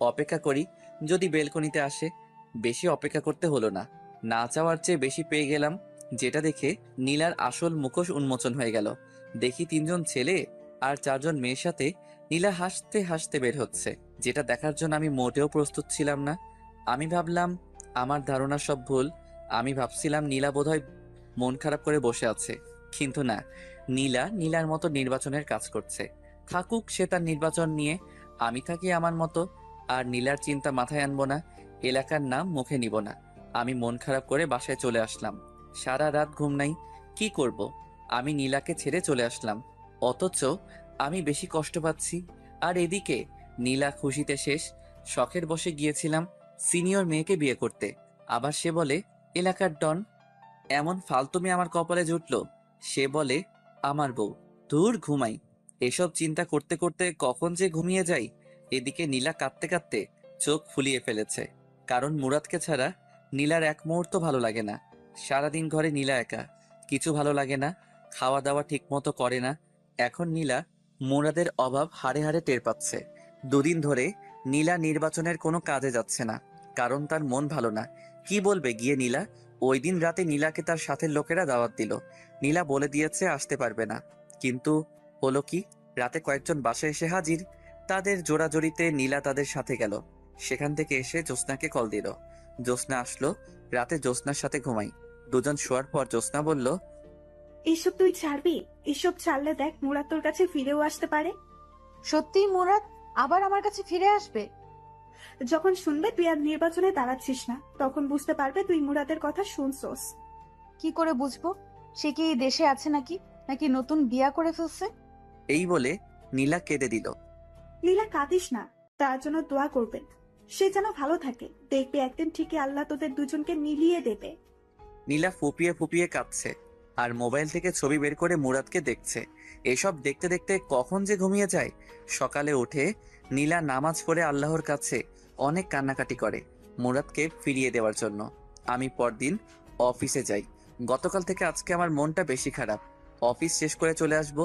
[SPEAKER 2] অপেক্ষা করি, যদি বেলকনিতে আসে। বেশি অপেক্ষা করতে হলো না, না চাওয়ার চেয়ে বেশি পেয়ে গেলাম। যেটা দেখে নীলার আসল মুখোশ উন্মোচন হয়ে গেল। দেখি 3জন ছেলে আর 4জন মেয়ের সাথে নীলা হাসতে হাসতে বের হচ্ছে, যেটা দেখার জন্য আমি মোটেও প্রস্তুত ছিলাম না। আমি ভাবলাম আমার ধারণা সব ভুল। আমি ভাবছিলাম নীলা বোধহয় মন খারাপ করে বসে আছে, কিন্তু না, নীলা নীলার মতো নির্বাচনের কাজ করছে। থাকুক সে তার নির্বাচন নিয়ে, আমি থাকি আমার মতো। আর নীলার চিন্তা মাথায় আনবো না, এলাকার নাম মুখে নিব না। আমি মন খারাপ করে বাসায় চলে আসলাম। সারা রাত ঘুম নাই। কি করব? আমি নীলাকে ছেড়ে চলে আসলাম, অথচ আমি বেশি কষ্ট পাচ্ছি। আর এদিকে নীলা খুশিতে শেষ। শখের বসে গিয়েছিলাম সিনিয়র মেয়েকে বিয়ে করতে, আবার সে বলে এলাকার ডন। এমন ফালতুমি আমার কপালে জুটল। সে বলে আমার বউ। দূর ঘুমাই। এসব চিন্তা করতে করতে কখন যে ঘুমিয়ে যাই। এদিকে নীলা কাঁদতে কাঁদতে চোখ ফুলিয়ে ফেলেছে, কারণ মুরাদকে ছাড়া নীলার এক মুহূর্ত ভালো লাগে না। সারাদিন ঘরে নীলা একা, কিছু ভালো লাগে না। খাওয়া দাওয়া ঠিক মতো করে না। এখন নীলা মুরাদের অভাব হাড়ে হাড়ে টের পাচ্ছে। দুদিন ধরে নীলা নির্বাচনের কোনো কাজে যাচ্ছে না, কারণ তার মন ভালো না। কি বলবে গিয়ে নীলা? ওই দিন রাতে নীলাকে তার সাথের লোকেরা দাওয়াত দিল। নীলা বলে দিয়েছে আসতে পারবে না, কিন্তু হলো কি, রাতে কয়েকজন বাসায় এসে হাজির। তাদের জোড়াজড়িতে নীলা তাদের সাথে গেল। সেখান থেকে এসে জ্যোৎস্নাকে কল দিল। জ্যোৎস্না আসলো। রাতে জ্যোৎস্নার সাথে ঘুমাই। দুজন শোয়ার পর জ্যোৎস্না বলল,
[SPEAKER 7] এসব তুই ছাড়বি? এসব ছাড়লে দেখ মুরাদ তোর কাছে ফিরেও আসতে পারে।
[SPEAKER 1] সত্যিই মুরাদ আবার আমার কাছে ফিরে আসবে?
[SPEAKER 7] যখন শুনবে তুই আর নির্বাচনে দাঁড়াচ্ছিস না, তখন বুঝতে পারবে তুই মুরাদের কথা শুনছস।
[SPEAKER 1] কি করে বুঝবো? সে কি এই দেশে আছে নাকি নাকি নতুন বিয়া করে ফেলছে?
[SPEAKER 2] এই বলে নীলা কেঁদে দিল।
[SPEAKER 7] লীলা কাঁদিস না, তার জন্য দোয়া করবেন। সে যেন ভালো থাকে। দেখবে একদিন ঠিকই আল্লাহ তোদের দুজনকে মিলিয়ে দেবে।
[SPEAKER 2] নীলা ফুপিয়ে ফুপিয়ে কাঁদছে আর মোবাইল থেকে ছবি বের করে মুরাদকে দেখছে। এসব দেখতে দেখতে কখন যে ঘুমিয়ে যায়। সকালে উঠে নীলা নামাজ পড়ে আল্লাহর কাছে অনেক কান্নাকাটি করে মুরাদকে ফিরিয়ে দেওয়ার জন্য। আমি পরদিন অফিসে যাই। গতকাল থেকে আজকে আমার মনটা বেশি খারাপ। অফিস শেষ করে চলে আসব,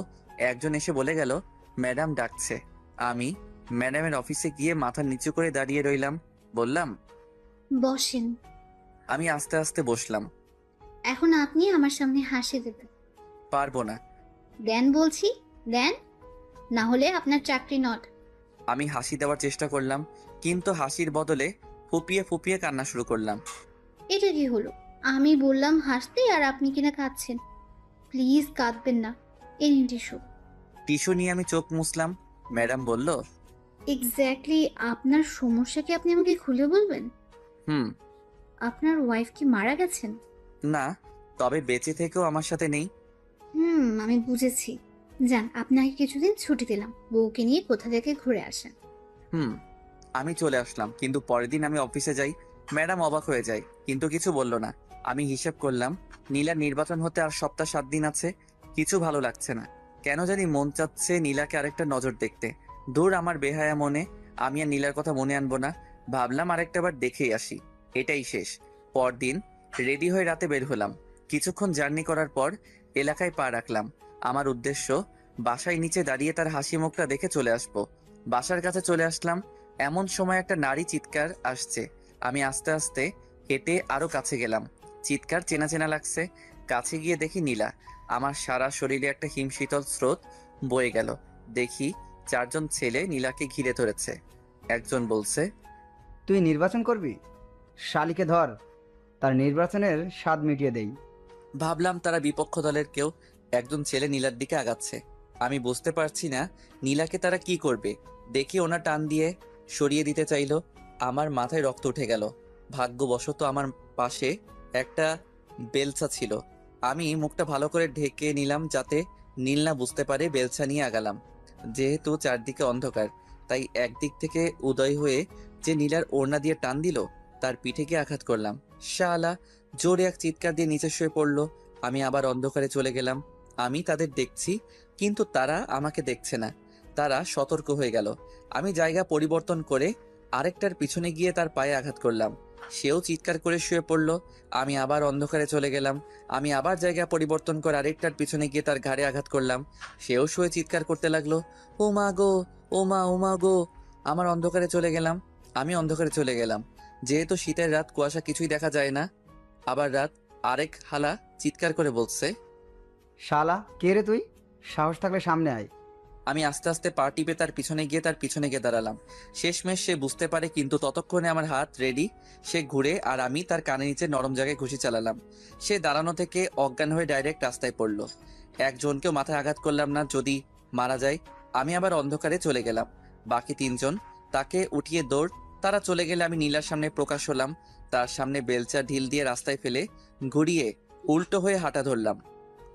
[SPEAKER 2] একজন এসে বলে গেল ম্যাডাম ডাকছে। আমি ম্যাডামের অফিসে গিয়ে মাথা নিচু করে দাঁড়িয়ে রইলাম। বললাম,
[SPEAKER 3] বসেন।
[SPEAKER 2] আমি আস্তে আস্তে বসলাম।
[SPEAKER 3] এখন আপনি আমার সামনে হাসি দেবেন।
[SPEAKER 2] পারবো না।
[SPEAKER 3] দেন বলছি, দেন, না হলে আপনার চাকরি নট।
[SPEAKER 2] আমি হাসি দেওয়ার চেষ্টা করলাম, কিন্তু হাসির বদলে ফুপিয়ে ফুপিয়ে কান্না শুরু করলাম।
[SPEAKER 3] এটা কি হলো? আমি বললাম হাসতে আর আপনি কিনা কাঁদছেন। প্লিজ কাঁদবেন না। এই নিন টিস্যু।
[SPEAKER 2] টিস্যু নিয়ে আমি চোখ মুছলাম। ম্যাডাম বলল,
[SPEAKER 3] এক্স্যাক্টলি আপনার সমস্যা কি আপনি আমাকে খুলে বলবেন?
[SPEAKER 2] হুম।
[SPEAKER 3] আপনার ওয়াইফ কি মারা গেছেন?
[SPEAKER 2] না, তবে বেঁচে থেকেও আমার সাথে নেই।
[SPEAKER 3] আমি বুঝেছি। যান, আপনাকে কিছুদিন ছুটি দিলাম, বউকে নিয়ে কোথা থেকে ঘুরে আসেন।
[SPEAKER 2] হুম। আমি চলে আসলাম, কিন্তু পরের দিন আমি অফিসে যাই। ম্যাডাম অবাক হয়ে যায়, কিন্তু কিছু বলল না। আমি হিসেব করলাম নীলার নির্বাচন হতে আর সপ্তাহ 7 দিন আছে। কিছু ভালো লাগছে না, কেন জানি মন চাচ্ছে নীলাকে আরেকটা নজর দেখতে। দূর আমার বেহায়া মনে, আমি আর নীলার কথা মনে আনবো না। ভাবলাম আরেকটা বার দেখেই আসি, এটাই শেষ। পরদিন রেডি হয়ে রাতে বের হলাম। কিছুক্ষণ জার্নি করার পর এলাকায় পা রাখলাম। আমার উদ্দেশ্য বাসায় নিচে দাঁড়িয়ে তার হাসি মুখটা দেখে চলে আসবো। বাসার কাছে চলে আসলাম, এমন সময় একটা নারী চিৎকার আসছে। আমি আস্তে আস্তে হেঁটে আরো কাছে গেলাম। চিৎকার চেনা চেনা লাগছে। কাছে গিয়ে দেখি নীলা। আমার সারা শরীরে একটা হিমশীতল স্রোত বয়ে গেল। দেখি 4জন ছেলে নীলাকে ঘিরে ধরেছে। একজন বলছে,
[SPEAKER 5] তুই নির্বাচন করবি? শালিকে ধর, তার নির্বাচনের স্বাদ মিটিয়ে দেই।
[SPEAKER 2] ভাবলাম তারা বিপক্ষ দলের কেউ। একজন ছেলে নীলার দিকে আগাচ্ছে। আমি বুঝতে পারছি না নীলাকে তারা কি করবে। দেখি ওনা টান দিয়ে সরিয়ে দিতে চাইলো। আমার মাথায় রক্ত উঠে গেল। ভাগ্যবশত আমার পাশে একটা বেলচা ছিল। আমি মুখটা ভালো করে ঢেকে নিলাম যাতে নীল না বুঝতে পারে। বেলচা নিয়ে আগালাম। যেহেতু চারদিকে অন্ধকার, তাই একদিক থেকে উদয় হয়ে যে নীলার ওড়না দিয়ে টান দিল, তার পিঠে গিয়ে আঘাত করলাম। শালা! জোরে এক চিৎকার দিয়ে নিচে শুয়ে পড়লো। আমি আবার অন্ধকারে চলে গেলাম। আমি তাদের দেখছি, কিন্তু তারা আমাকে দেখছে না। তারা সতর্ক হয়ে গেল। আমি জায়গা পরিবর্তন করে আরেকটার পিছনে গিয়ে তার পায়ে আঘাত করলাম। সেও চিৎকার করে শুয়ে পড়ল। আমি আবার অন্ধকারে চলে গেলাম। আমি আবার জায়গা পরিবর্তন করে আরেকটার পিছনে গিয়ে তার ঘাড়ে আঘাত করলাম। সেও শুয়ে চিৎকার করতে লাগলো, ও মা গো, ও মা, ও মা গো। আমার অন্ধকারে চলে গেলাম। আমি অন্ধকারে চলে গেলাম। যেহেতু শীতের রাত, কুয়াশা, কিছুই দেখা যায় না। আবার রাত। আরেক হালা চিৎকার করে বলছে,
[SPEAKER 5] শালা কে রে তুই? সাহস থাকলে সামনে আয়।
[SPEAKER 2] আমি আস্তে আস্তে পা টিপে তার পিছনে গিয়ে দাঁড়ালাম। শেষমেশ সে বুঝতে পারে, কিন্তু ততক্ষণে আমার হাত রেডি। সে ঘুরে আর আমি তার কানে নিচে নরম জায়গায় ঘুষি চালালাম। সে দাঁড়ানো থেকে অজ্ঞান হয়ে ডাইরেক্ট রাস্তায় পড়ল। একজনকেও মাথায় আঘাত করলাম না, যদি মারা যায়। আমি আবার অন্ধকারে চলে গেলাম। বাকি তিনজন তাকে উঠিয়ে দৌড়। তারা চলে গেলে আমি নীলার সামনে প্রকাশ হলাম। তার সামনে বেলচা ঢিল দিয়ে রাস্তায় ফেলে ঘুরিয়ে উল্টো হয়ে হাঁটা ধরলাম।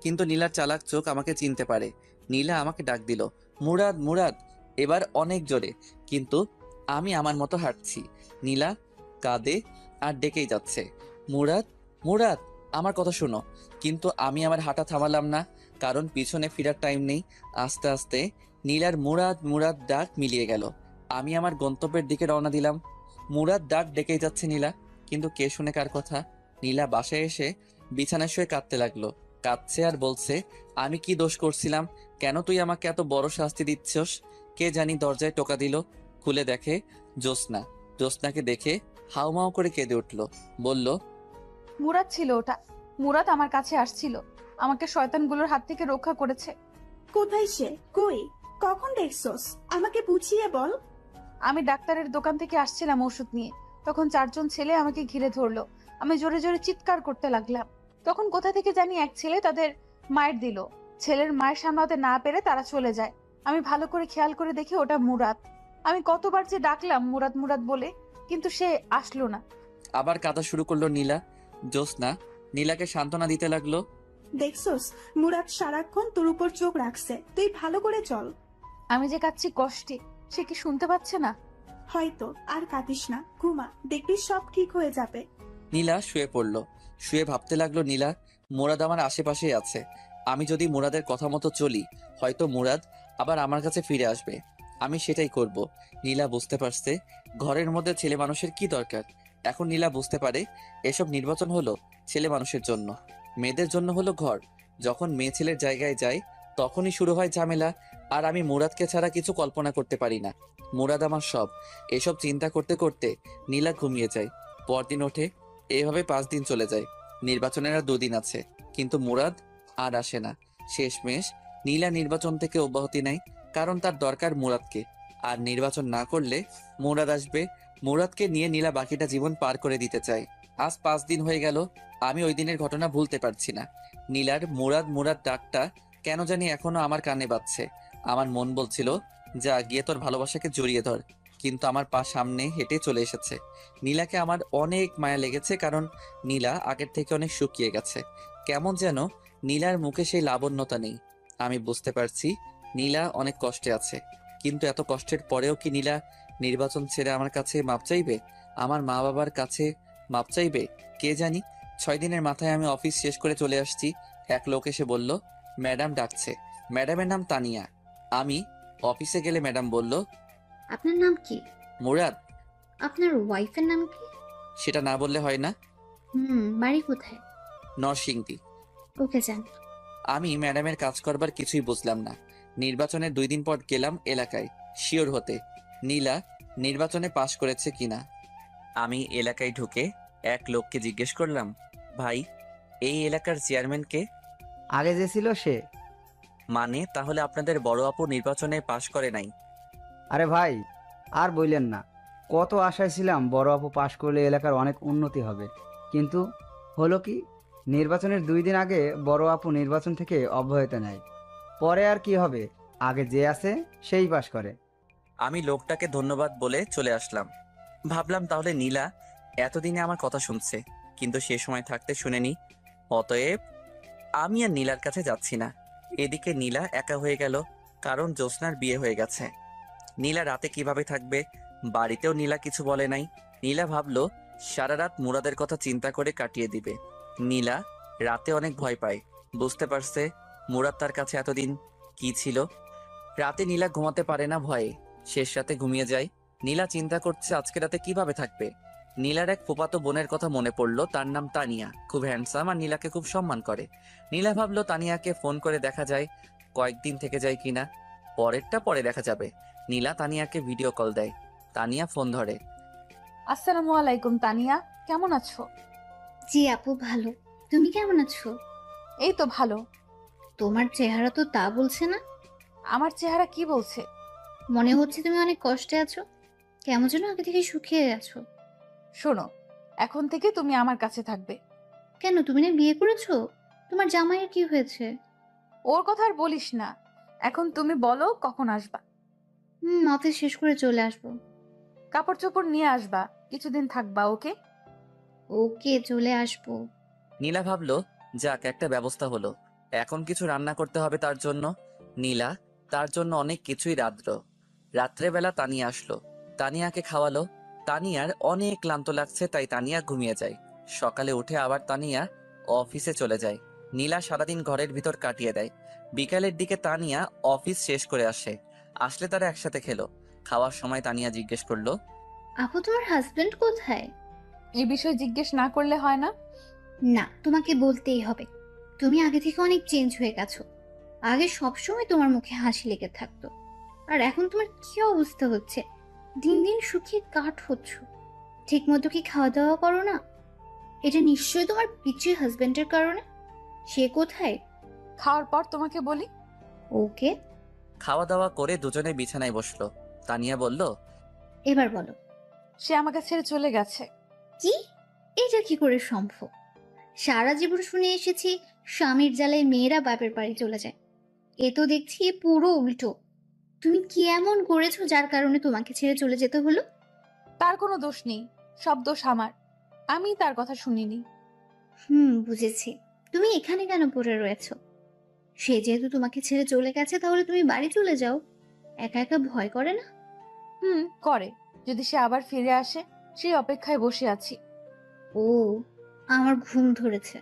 [SPEAKER 2] কিন্তু নীলার চালাক চোখ আমাকে চিনতে পারে। নীলা আমাকে ডাক দিল, মুরাদ, মুরাদ। এবার অনেক জোরে, কিন্তু আমি আমার মতো হাঁটছি। নীলা কাঁদে আর ডেকেই যাচ্ছে, মুরাদ, মুরাদ, আমার কথা শোনো। কিন্তু আমি আমার হাঁটা থামালাম না, কারণ পিছনে ফেরার টাইম নেই। আস্তে আস্তে নীলার মুরাদ, মুরাদ ডাক মিলিয়ে গেল। আমি আমার গন্তব্যের দিকে রওনা দিলাম। মুরাদ ডাক ডেকেই যাচ্ছে নীলা, কিন্তু কে শুনে কার কথা। নীলা বাসায় এসে বিছানায় শুয়ে কাঁদতে লাগলো। কাঁদছে আর বলছে, আমি কি দোষ করছিলাম? কেন তুই আমাকে এত বড় শাস্তি দিচ্ছস? কে জানি দরজায় টোকা দিল। খুলে দেখে জ্যোৎস্না। জ্যোৎস্নাকে দেখে হাউমাউ করে কেঁদে উঠল। বলল,
[SPEAKER 1] মুরাদ ছিল ওটা। মুরাদ আমার কাছে আসছিল, আমাকে শয়তানগুলোর হাত থেকে রক্ষা করেছে।
[SPEAKER 7] কোথায় সে? কই? কখন দেখছস? আমাকে বুঝিয়ে বল।
[SPEAKER 1] আমি ডাক্তারের দোকান থেকে আসছিলাম ওষুধ নিয়ে, তখন চারজন ছেলে আমাকে ঘিরে ধরলো। আমি জোরে জোরে চিৎকার করতে লাগলাম। তখন কোথা থেকে জানি এক ছেলে তাদের মায়ের দিল। ছেলের মায়ের সামলাতে না পেরে তারা চলে যায়। আমি ভালো করে খেয়াল করে দেখি ওটা মুরাদ। আমি কতবার যে ডাকলাম মুরাদ, মুরাদ বলে, কিন্তু সে আসলো না।
[SPEAKER 2] আবার কাঁদা শুরু করলো নীলা। জ্যোৎস্না নীলাকে সান্ত্বনা দিতে লাগলো।
[SPEAKER 7] দেখছস, মুরাদ সারাক্ষণ তোর উপর চোখ রাখছে। তুই ভালো করে চল।
[SPEAKER 1] আমি যে কাঁদছি কষ্টে, সে কি শুনতে পাচ্ছে না?
[SPEAKER 7] হয়তো। আর কাঁদিস না, ঘুমা, দেখবি সব ঠিক হয়ে যাবে।
[SPEAKER 2] নীলা শুয়ে পড়ল। শুয়ে ভাবতে লাগলো, নীলা, মুরাদ আমার আশেপাশেই আছে। আমি যদি মুরাদের কথা মতো চলি, হয়তো মুরাদ আবার আমার কাছে ফিরে আসবে। আমি সেটাই করব। নীলা বুঝতে পারছে ঘরের মধ্যে ছেলে মানুষের কি দরকার। এখন নীলা বুঝতে পারে এসব নির্বাচন হলো ছেলে মানুষের জন্য, মেয়েদের জন্য হলো ঘর। যখন মেয়ে ছেলের জায়গায় যায়, তখনই শুরু হয় ঝামেলা। আর আমি মুরাদকে ছাড়া কিছু কল্পনা করতে পারি না। মুরাদ আমার সব। এসব চিন্তা করতে করতে নীলা ঘুমিয়ে যায়। পরদিন ওঠে। এভাবে 5 দিন চলে যায়। নির্বাচনের আর 2 দিন আছে, কিন্তু মুরাদ আর আসে না। শেষমেশ নীলা নির্বাচন থেকে অব্যাহতি নেয়, কারণ তার দরকার মুরাদকে। আর নির্বাচন না করলে মুরাদ আসবে। মুরাদকে নিয়ে নীলা বাকিটা জীবন পার করে দিতে চায়। আজ 5 দিন হয়ে গেল। আমি ওই দিনের ঘটনা ভুলতে পারছি না। নীলার মুরাদ, মুরাদ ডাকটা কেন জানি এখনো আমার কানে বাজছে। আমার মন বলছিল, যা গিয়ে তোর ভালোবাসাকে জড়িয়ে ধর, কিন্তু আমার পা সামনে হেঁটে চলে এসেছে। নীলাকে আমার অনেক মায়া লেগেছে, কারণ নীলা আগের থেকে অনেক শুকিয়ে গেছে। কেমন যেন নীলার মুখে সেই লাবণ্যতা নেই। আমি বুঝতে পারছি নীলা অনেক কষ্টে আছে, কিন্তু এত কষ্টের পরেও কি নীলা নির্বাচন ছেড়ে আমার কাছে মাপ চাইবে? আমার মা বাবার কাছে মাপ চাইবে? কে জানি। 6 দিনের মাথায় আমি অফিস শেষ করে চলে আসছি। এক লোক এসে বলল, ম্যাডাম ডাকছে। ম্যাডামের নাম তানিয়া। আমি অফিসে গেলে ম্যাডাম বলল,
[SPEAKER 3] আপনার নাম কি?
[SPEAKER 2] মুরাদ।
[SPEAKER 3] আপনার ওয়াইফের নাম কি?
[SPEAKER 2] সেটা না বললে হয় না?
[SPEAKER 3] বাড়ি কোথায়?
[SPEAKER 2] নরসিংদী।
[SPEAKER 3] ওকে, যান।
[SPEAKER 2] আমি ম্যাডামের কাজ করবার কিছুই বুঝলাম না। নির্বাচনের 2 দিন পর গেলাম এলাকায় শিওর হতে নীলা নির্বাচনে পাশ করেছে কিনা। আমি এলাকায় ঢুকে এক লোককে জিজ্ঞেস করলাম, ভাই, এই এলাকার চেয়ারম্যান কে?
[SPEAKER 5] আগে যে ছিল সে।
[SPEAKER 2] মানে তাহলে আপনাদের বড় আপু নির্বাচনে পাশ করে নাই?
[SPEAKER 5] আরে ভাই, আর বললেন না। কত আশায় ছিলাম বড় আপু পাশ করলে এলাকার অনেক উন্নতি হবে, কিন্তু হলো কি, নির্বাচনের 2 দিন আগে বড় আপু নির্বাচন থেকে অব্যাহতি নেয়। পরে আর কি হবে, আগে যে আছে সেই পাশ করে।
[SPEAKER 9] আমি লোকটাকে ধন্যবাদ বলে চলে আসলাম। ভাবলাম তাহলে নীলা এতদিনে আমার কথা শুনছে, কিন্তু সে সময় থাকতে শুনেনি। অতএব আমি আর নীলার কাছে যাচ্ছি না। এদিকে নীলা একা হয়ে গেল, কারণ জ্যোৎস্নার বিয়ে হয়ে গেছে। নীলা রাতে কিভাবে থাকবে? বাড়িতেও নীলা কিছু বলে নাই। নীলা ভাবলো সারা রাত মুরাদের কথা চিন্তা করে কাটিয়ে দিবে। নীলা রাতে অনেক ভয় পায়, বুঝতে পারছে মুরাদ তার কাছে এতদিন কি ছিল। রাতে নীলা ঘুমাতে পারে না ভয়ে, শেষ রাতে ঘুমিয়ে যায়। নীলা চিন্তা করছে আজকে রাতে কিভাবে থাকবে। নীলার এক ফুফাতো বোনের কথা মনে পড়লো, তার নাম তানিয়া, খুব হ্যান্ডসাম আর নীলাকে খুব সম্মান করে। নীলা ভাবলো তানিয়াকে ফোন করে দেখা যায় কয়েকদিন থেকে যায় কিনা। পরেরটা পরে দেখা যাবে। নীলা তানিয়াকে ভিডিও কল দেয়। তানিয়া ফোন ধরে।
[SPEAKER 1] আসসালামু আলাইকুম তানিয়া, কেমন আছো?
[SPEAKER 3] জি আপু ভালো। তুমি কেমন আছো?
[SPEAKER 1] এই তো ভালো।
[SPEAKER 3] তোমার চেহারা তো তা বলছে না।
[SPEAKER 1] আমার চেহারা কি বলছে?
[SPEAKER 3] মনে হচ্ছে তুমি অনেক কষ্টে আছো, কেমন যেন আগে থেকে শুকিয়ে গেছো।
[SPEAKER 1] শোনো, এখন থেকে তুমি আমার কাছে থাকবে।
[SPEAKER 3] কেন, তুমি না বিয়ে করেছো? তোমার জামাইয়ের কি হয়েছে?
[SPEAKER 1] ওর কথা আর বলিস না। এখন তুমি বলো কখন আসবা।
[SPEAKER 3] অফিস শেষ করে চলে আসবো।
[SPEAKER 1] কাপড় চোপড় নিয়ে আসবা, কিছুদিন থাকবা। ওকে?
[SPEAKER 3] ওকে, চলে আসবো।
[SPEAKER 9] নীলা ভাবলো যাক একটা ব্যবস্থা হলো। এখন কিছু রান্না করতে হবে তার জন্য। নীলা তার জন্য অনেক কিছুই রাঁধলো। রাত্রেবেলা তানিয়া আসলো, তানিয়াকে খাওয়ালো। তানিয়ার অনেক ক্লান্ত লাগছে, তাই তানিয়া ঘুমিয়ে যায়। সকালে উঠে আবার তানিয়া অফিসে চলে যায়। নীলা সারাদিন ঘরের ভিতর কাটিয়ে দেয়। বিকালের দিকে তানিয়া অফিস শেষ করে আসে। আসলে তারা একসাথে খেলো। খাওয়ার সময় তানিয়া জিজ্ঞেস করলো,
[SPEAKER 3] আপু তোমার হাজবেন্ড কোথায়?
[SPEAKER 1] এই বিষয়ে জিজ্ঞেস না করলে হয় না?
[SPEAKER 3] না, তোমাকে বলতেই হবে। তুমি আগে থেকে অনেক চেঞ্জ হয়ে গেছো। আগে সবসময় তোমার মুখে হাসি লেগে থাকতো, আর এখন তোমার কি অবস্থা হচ্ছে? দিন দিন শুকিয়ে কাঠ হচ্ছ। ঠিক মতো কি খাওয়া দাওয়া করো না? এটা নিশ্চয়ই তোমার পিচ্ছি হাজবেন্ডের কারণে। সে কোথায়?
[SPEAKER 1] খাওয়ার পর তোমাকে বলি।
[SPEAKER 3] ওকে,
[SPEAKER 9] খাওয়া দাওয়া করে দুজনে বিছানায় বসলো। তানিয়া বলল,
[SPEAKER 3] এবার বলো।
[SPEAKER 1] সে আমাকে ছেড়ে চলে গেছে।
[SPEAKER 3] কি? এটা কি করে সম্ভব? সারা জীবন শুনে এসেছি স্বামীর জ্বালায় মেয়েরা বাপের বাড়ি চলে যায়। এ তো দেখছি পুরো উল্টো। তুমি কি এমন করেছো যার কারণে তোমাকে ছেড়ে চলে যেতে হলো?
[SPEAKER 1] তার কোনো দোষ নেই, সব দোষ আমার। আমি তার কথা শুনিনি।
[SPEAKER 3] বুঝেছি। তুমি এখানে কেন পড়ে রয়েছো? সে যেহেতু তোমাকে ছেড়ে চলে গেছে, তাহলে তুমি বাড়ি চলে যাও। একা একা ভয় করে না?
[SPEAKER 1] করে। যদি সে আবার ফিরে আসে, সেই অপেক্ষায় বসে আছি।
[SPEAKER 3] ও, আমার ঘুম ধরেছে।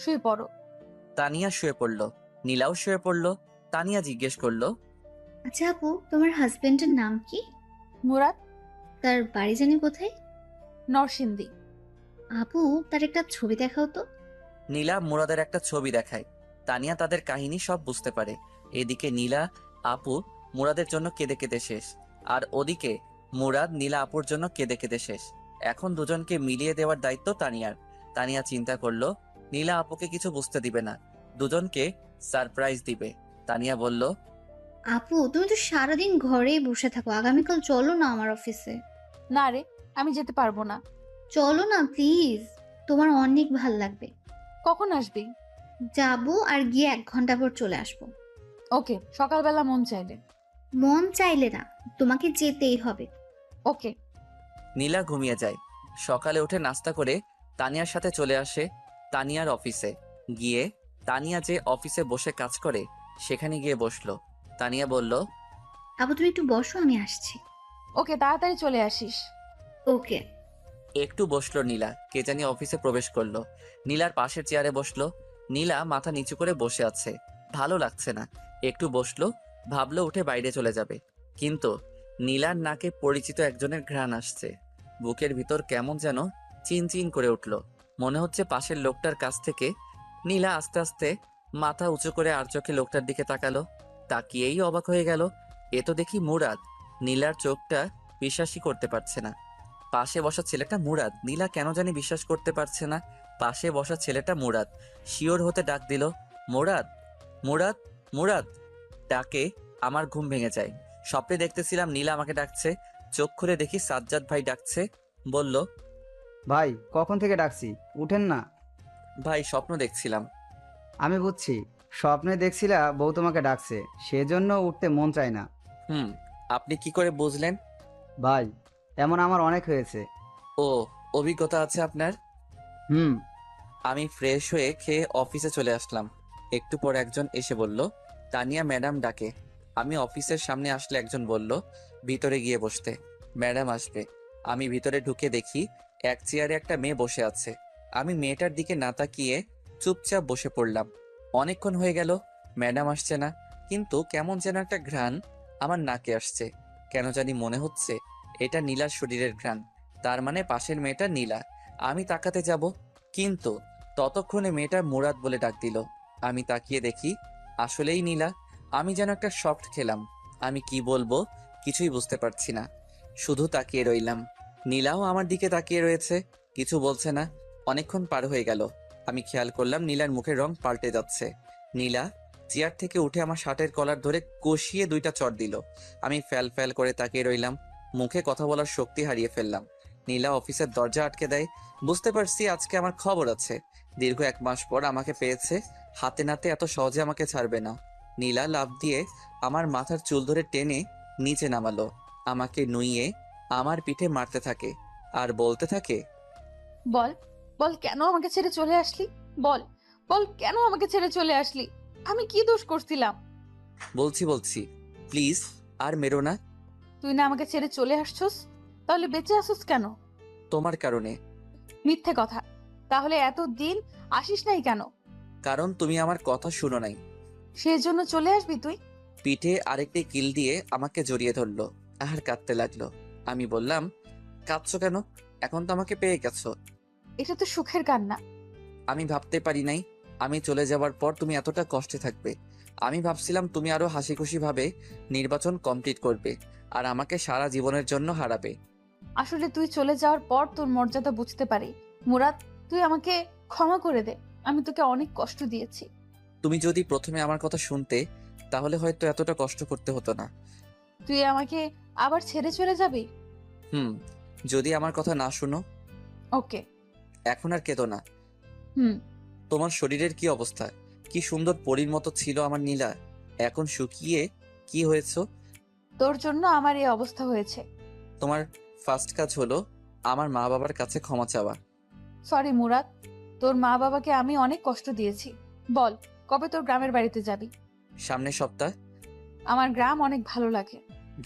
[SPEAKER 1] শুয়ে পড়ো।
[SPEAKER 9] তানিয়া শুয়ে পড়ল। নীলাও শুয়ে পড়ল। তানিয়া জিজ্ঞেস করলো,
[SPEAKER 3] আচ্ছা আপু, তোমার হাজবেন্ডের নাম কি?
[SPEAKER 1] মুরাদ।
[SPEAKER 3] তার বাড়ি জানি কোথায়?
[SPEAKER 1] নরসিংদী।
[SPEAKER 3] আপু, তার একটা ছবি দেখাও তো।
[SPEAKER 9] নীলা মুরাদের একটা ছবি দেখায়। তানিয়া তাদের কাহিনী সব বুঝতে পারে। এদিকে নীলা আপু মুরাদের জন্য কেঁদে কেঁদে শেষ, আর ওদিকে মুরাদ নীলা আপুর জন্য কেঁদে কেঁদে শেষ। এখন দুজনকে মিলিয়ে দেওয়ার দায়িত্ব তানিয়ার। তানিয়া চিন্তা করলো নীলা আপুকে কিছু বুঝতে দিবে না, দুজনকে সারপ্রাইজ দিবে। তানিয়া বলল,
[SPEAKER 3] আপু, তুমি তো সারাদিন ঘরেই বসে থাকো। আগামীকাল চলো না আমার অফিসে।
[SPEAKER 1] না রে, আমি যেতে পারবো না।
[SPEAKER 3] চলো না প্লিজ, তোমার অনেক ভাল লাগবে।
[SPEAKER 1] কখন আসবি?
[SPEAKER 3] যাবো, আর গিয়ে 1 ঘন্টা পর চলে আসবো।
[SPEAKER 1] ওকে, সকালবেলা মন চাইলে।
[SPEAKER 3] মন চাইলে না, তোমাকে যেতেই হবে।
[SPEAKER 1] ওকে।
[SPEAKER 9] নীলা ঘুমিয়ে যায়। সকালে উঠে নাস্তা করে তানিয়ার সাথে চলে আসে তানিয়ার অফিসে। গিয়ে তানিয়া যে অফিসে বসে কাজ করে সেখানে গিয়ে বসলো। তানিয়া বলল,
[SPEAKER 3] আপু তুমি একটু বসো, আমি আসছি।
[SPEAKER 1] ওকে, তাড়াতাড়ি চলে আসিস।
[SPEAKER 3] ওকে।
[SPEAKER 9] একটু বসলো নীলা। কে জানি অফিসে প্রবেশ করলো। নীলার পাশের চেয়ারে বসলো। নীলা মাথা নিচু করে বসে আছে, ভালো লাগছে না। একটু বসলো, ভাবলো উঠে বাইরে চলে যাবে, কিন্তু নীলার নাকে পরিচিত একজনের ঘ্রাণ আসছে। বুকের ভিতর কেমন যেন চিনচিন করে উঠলো। মনে হচ্ছে পাশের লোকটার কাছ থেকে। নীলা আস্তে আস্তে মাথা উঁচু করে আর চোখে লোকটার দিকে তাকালো। তাকিয়েই অবাক হয়ে গেল। এ তো দেখি মুরাদ। নীলার চোখটা বিশ্বাসই করতে পারছে না। পাশে বসা ছেলেটা মুরাদ। নীলা কেন জানি বিশ্বাস করতে পারছে না পাশে বসা ছেলেটা মুরাদ। শিওর হতে ডাক দিল, মুরাদ, মুরাদ, মুরাদ। ডাকে আমার ঘুম ভেঙে যায়। স্বপ্নে দেখতেছিলাম নীলা আমাকে ডাকছে। চোখ খুলে দেখি সাজ্জাদ ভাই ডাকছে। বলল,
[SPEAKER 5] ভাই কখন থেকে ডাকছি, উঠেন না।
[SPEAKER 9] ভাই স্বপ্ন দেখছিলাম।
[SPEAKER 5] আমি বুঝছি, স্বপ্নে দেখছিলা বউ তোমাকে ডাকছে, সেজন্য উঠতে মন চায় না।
[SPEAKER 9] হুম, আপনি কি করে বুঝলেন?
[SPEAKER 5] ভাই, এমন আমার অনেক হয়েছে।
[SPEAKER 9] ও, অভিজ্ঞতা আছে আপনার?
[SPEAKER 5] হুম।
[SPEAKER 9] আমি ফ্রেশ হয়ে খেয়ে অফিসে চলে আসলাম। একটু পর একজন এসে বলল, তানিয়া ম্যাডাম ডাকে। আমি অফিসের সামনে আসলে একজন বলল, ভিতরে গিয়ে বসতে, ম্যাডাম আসবে। আমি ভিতরে ঢুকে দেখি এক চেয়ারে একটা মেয়ে বসে আছে। আমি মেয়েটার দিকে না তাকিয়ে চুপচাপ বসে পড়লাম। অনেকক্ষণ হয়ে গেল, ম্যাডাম আসছে না, কিন্তু কেমন যেন একটা ঘ্রাণ আমার নাকে আসছে। কেন জানি মনে হচ্ছে এটা নীলার শরীরের ঘ্রাণ, তার মানে পাশের মেয়েটা নীলা। আমি তাকাতে যাব, কিন্তু ততক্ষণে মেয়েটা মুরাদ বলে ডাক দিল। আমি তাকিয়ে দেখি আসলেই নীলা। আমি যেন একটা শকড খেলাম। আমি কি বলবো কিছুই বুঝতে পারছি না, শুধু তাকিয়ে রইলাম। নীলাও আমার দিকে তাকিয়ে রয়েছে, কিছু বলছে না। অনেকক্ষণ পার হয়ে গেল, আমি খেয়াল করলাম নীলার মুখের রং পাল্টে যাচ্ছে। নীলা চেয়ার থেকে উঠে আমার শার্টের কলার ধরে কষিয়ে 2টা চড় দিল। আমি ফ্যাল ফ্যাল করে তাকিয়ে রইলাম, মুখে কথা বলার শক্তি হারিয়ে ফেললাম। নীলা অফিসের দরজা আটকে দেয়। বুঝতে পারছি আজকে আমার খবর আছে। দীর্ঘ 1 মাস পর আমাকে পেয়েছে, হাতে নাতে এত সহজে আমাকে ছাড়বে না। নীলা লাফ দিয়ে আমার মাথার চুল ধরে টেনে নিচে নামালো, আমাকে নুইয়ে আমার পিঠে মারতে থাকে আর বলতে থাকে,
[SPEAKER 1] বল, বল কেন আমাকে ছেড়ে চলে আসলি? বল, বল কেন আমাকে ছেড়ে চলে আসলি? আমি কি দোষ করছিলাম?
[SPEAKER 9] বলছি প্লিজ আর মেরো না।
[SPEAKER 1] তুই না আমাকে ছেড়ে চলে আসছস, তাহলে বেঁচে আসছস কেন?
[SPEAKER 9] তোমার কারণে।
[SPEAKER 1] মিথ্যে কথা। তাহলে এত দিন আসিস নাই কেন?
[SPEAKER 9] কারণ তুমি আমার কথা শুনো নাই।
[SPEAKER 1] সেজন্য চলে আসবি তুই?
[SPEAKER 9] পিঠে আরেকটি কিল দিয়ে আমাকে জড়িয়ে ধরলো আর কাঁদতে লাগলো। আমি বললাম, কাঁদছো কেন? এখন তো আমাকে পেয়ে গেছো।
[SPEAKER 1] এটা তো সুখের কান্না।
[SPEAKER 9] আমি ভাবতে পারি নাই আমি চলে যাওয়ার পর তুমি এতটা কষ্টে থাকবে। আমি ভাবছিলাম তুমি আরো হাসি খুশি ভাবে নির্বাচন কমপ্লিট করবে আর আমাকে সারা জীবনের জন্য হারাবে।
[SPEAKER 1] আসলে তুই চলে যাওয়ার পর তোর মর্যাদা বুঝতে পারি। মুরাদ, তুই আমাকে ক্ষমা করে দে। আমি তোকে অনেক কষ্ট দিয়েছি।
[SPEAKER 9] তুমি যদি প্রথমে আমার কথা শুনতে, তাহলে হয়তো এতটা কষ্ট করতে হতো না।
[SPEAKER 1] তুই আমাকে আবার ছেড়ে চলে যাবি?
[SPEAKER 9] হুম, যদি আমার কথা না শুনো।
[SPEAKER 1] ওকে।
[SPEAKER 9] এখন আর কেঁদো না।
[SPEAKER 1] হুম।
[SPEAKER 9] তোমার শরীরের কি অবস্থা? কি সুন্দর পরীর মতো ছিল আমার নীলা, এখন শুকিয়ে কি হয়েছো?
[SPEAKER 1] তোর জন্য আমার এই অবস্থা হয়েছে।
[SPEAKER 9] তোমার ফার্স্ট কাজ হলো আমার মা বাবার কাছে ক্ষমা চাওয়া।
[SPEAKER 1] সরি মুরাদ, তোর মা বাবাকে আমি অনেক কষ্ট দিয়েছি। বল, কবে তোর গ্রামের বাড়িতে যাবি?
[SPEAKER 9] সামনের সপ্তাহ।
[SPEAKER 1] আমার গ্রাম অনেক ভালো লাগে।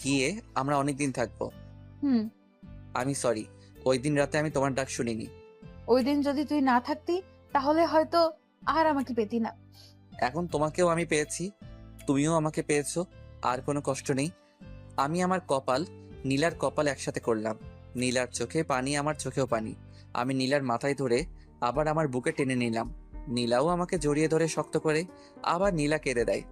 [SPEAKER 9] গিয়ে আমরা অনেকদিন থাকবো।
[SPEAKER 1] হুম।
[SPEAKER 9] আমি সরি, ওই দিন রাতে আমি তোমার ডাক শুনিনি।
[SPEAKER 1] ওই দিন যদি তুই না থাকতি, তাহলে হয়তো আর আমাকে পেতি না।
[SPEAKER 9] এখন তোমাকেও আমি পেয়েছি, তুমিও আমাকে পেয়েছো, আর কোনো কষ্ট নেই। আমি আমার কপাল, নীলার কপাল একসাথে করলাম। নীলার চোখে পানি, আমার চোখেও পানি। আমি নীলার মাথায় ধরে আবার আমার বুকে টেনে নিলাম। নীলাও আমাকে জড়িয়ে ধরে শক্ত করে, আবার নীলা কেঁদে দেয়।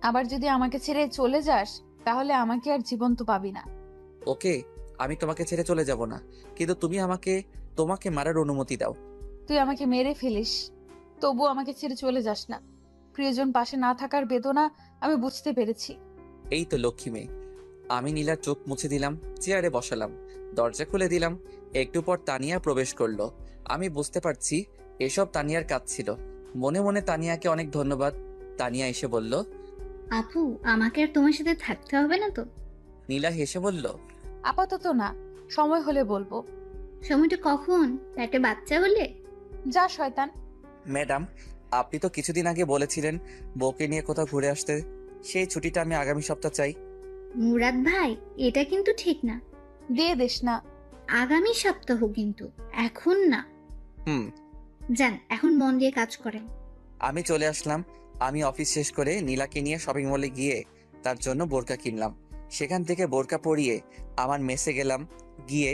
[SPEAKER 1] আবার যদি আমাকে ছেড়ে চলে যাস, তাহলে আমাকে আর জীবন্ত পাবি না।
[SPEAKER 9] ওকে, আমি তোমাকে ছেড়ে চলে যাব না, কিন্তু তুমি আমাকে তোমাকে মারার অনুমতি দাও।
[SPEAKER 1] তুই আমাকে মেরে ফেলিস, তবু আমাকে ছেড়ে চলে যাস না। প্রিয়জন পাশে না থাকার বেদনা আমি বুঝতে পেরেছি।
[SPEAKER 9] এই তো লক্ষ্মী মেয়ে। আমি নীলার চোখ মুছে দিলাম, চেয়ারে বসালাম, দরজা খুলে দিলাম। একটু পর তানিয়া প্রবেশ করলো। আমি বুঝতে পারছি এসব তানিয়ার কাজ ছিল। মনে মনে তানিয়াকে অনেক ধন্যবাদ। তানিয়া এসে বলল,
[SPEAKER 3] আপু, আমাকে আর তোমার সাথে থাকতে হবে না তো?
[SPEAKER 9] নীলা হেসে বলল,
[SPEAKER 1] আপাতত না, সময় হলে বলবো।
[SPEAKER 3] সময়টা কখন? পেটে বাচ্চা হলে?
[SPEAKER 1] যা শয়তান।
[SPEAKER 9] ম্যাডাম, আপনি তো কিছুদিন আগে বলেছিলেন বউকে নিয়ে কোথাও ঘুরে আসতে। সেই ছুটিটা আমি আগামী সপ্তাহ চাই।
[SPEAKER 3] মুরাদ ভাই, এটা কিন্তু ঠিক না।
[SPEAKER 1] দিয়ে দিস না।
[SPEAKER 3] আগামী সপ্তাহ কিন্তু, এখন না।
[SPEAKER 9] হুম।
[SPEAKER 3] যান, এখন মন দিয়ে কাজ করেন।
[SPEAKER 9] আমি চলে আসলাম। আমি অফিস শেষ করে নীলাকে নিয়ে শপিং মলে গিয়ে তার জন্য বোরকা কিনলাম। সেখান থেকে বোরকা পরিয়ে আমার মেসে গেলাম। গিয়ে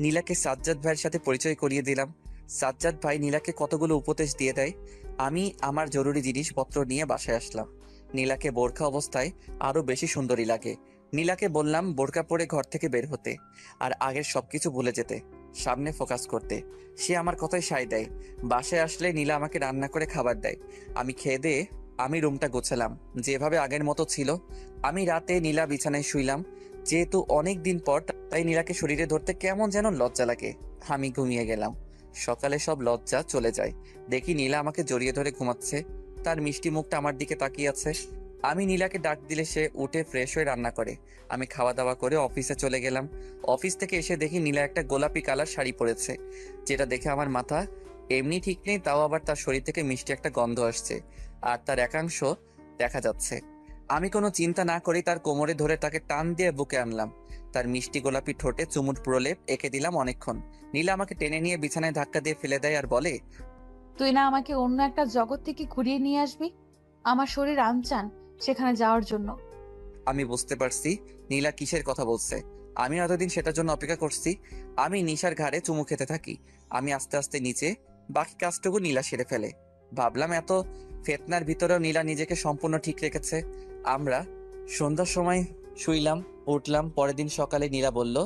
[SPEAKER 9] নীলাকে সাজ্জাদ ভাইয়ের সাথে পরিচয় করিয়ে দিলাম। সাজ্জাদ ভাই নীলাকে কতগুলো উপদেশ দিয়ে দেয়। আমি আমার জরুরি জিনিসপত্র নিয়ে বাসায় আসলাম। নীলাকে বোরকা অবস্থায় আরো বেশি সুন্দরী লাগে। নীলাকে বললাম বোরকা পরে ঘর থেকে বের হতে, আর আগের সবকিছু ভুলে যেতে, সামনে ফোকাস করতে। সে আমার কথায় সায় দেয়। বাসায় আসলে নীলা আমাকে রান্না করে খাবার দেয়। আমি খেয়ে দিয়ে আমি রুমটা গোছালাম, যেভাবে আগের মতো ছিল। আমি রাতে নীলা বিছানায় শুইলাম। যেহেতু অনেক দিন পর, তাই নীলাকে শরীরে ধরতে কেমন যেন লজ্জা লাগে। আমি ঘুমিয়ে গেলাম। সকালে সব লজ্জা চলে যায়। দেখি নীলা আমাকে জড়িয়ে ধরে ঘুমাচ্ছে, তার মিষ্টি মুখটা আমার দিকে তাকিয়ে আছে। আমি নীলাকে ডাক দিলে সে উঠে ফ্রেশ হয়ে রান্না করে। আমি খাওয়া দাওয়া করে অফিসে চলে গেলাম। অফিস থেকে এসে দেখি নীলা একটা গোলাপি কালার শাড়ি পরেছে, যেটা দেখে আমার মাথা এমনি ঠিক নেই, তাও আবার তার শরীর থেকে মিষ্টি একটা গন্ধ আসছে আর তার একাংশ দেখা যাচ্ছে। আমি কোনো চিন্তা না করেই তার কোমরে ধরে তাকে টান দিয়ে বুকে আনলাম। তার মিষ্টি গোলাপি ঠোঁটে চুমুট প্রলেপ এঁকে দিলাম অনেকক্ষণ। নীলা আমাকে টেনে নিয়ে বিছানায় ধাক্কা দিয়ে ফেলে দেয় আর বলে,
[SPEAKER 1] তুই না আমাকে অন্য একটা জগৎ থেকে ঘুরিয়ে নিয়ে আসবি? আমার শরীর আনচান সেখানে যাওয়ার জন্য।
[SPEAKER 9] আমি বুঝতে পারছি নীলা কিসের কথা বলছে। আমি এতদিন সেটার জন্য অপেক্ষা করছি। আমি নিশার ঘাড়ে চুমু খেতে থাকি। আমি আস্তে আস্তে নিচে, বাকি কাজটুকু নীলা সেরে ফেলে। ভাবলাম এত ফেতনার ভিতরেও নীলা নিজেকে সম্পূর্ণ ঠিক রেখেছে। আমরা সন্ধ্যার সময় শুইলাম, উঠলাম। পরের দিন সকালে নীলা বলল,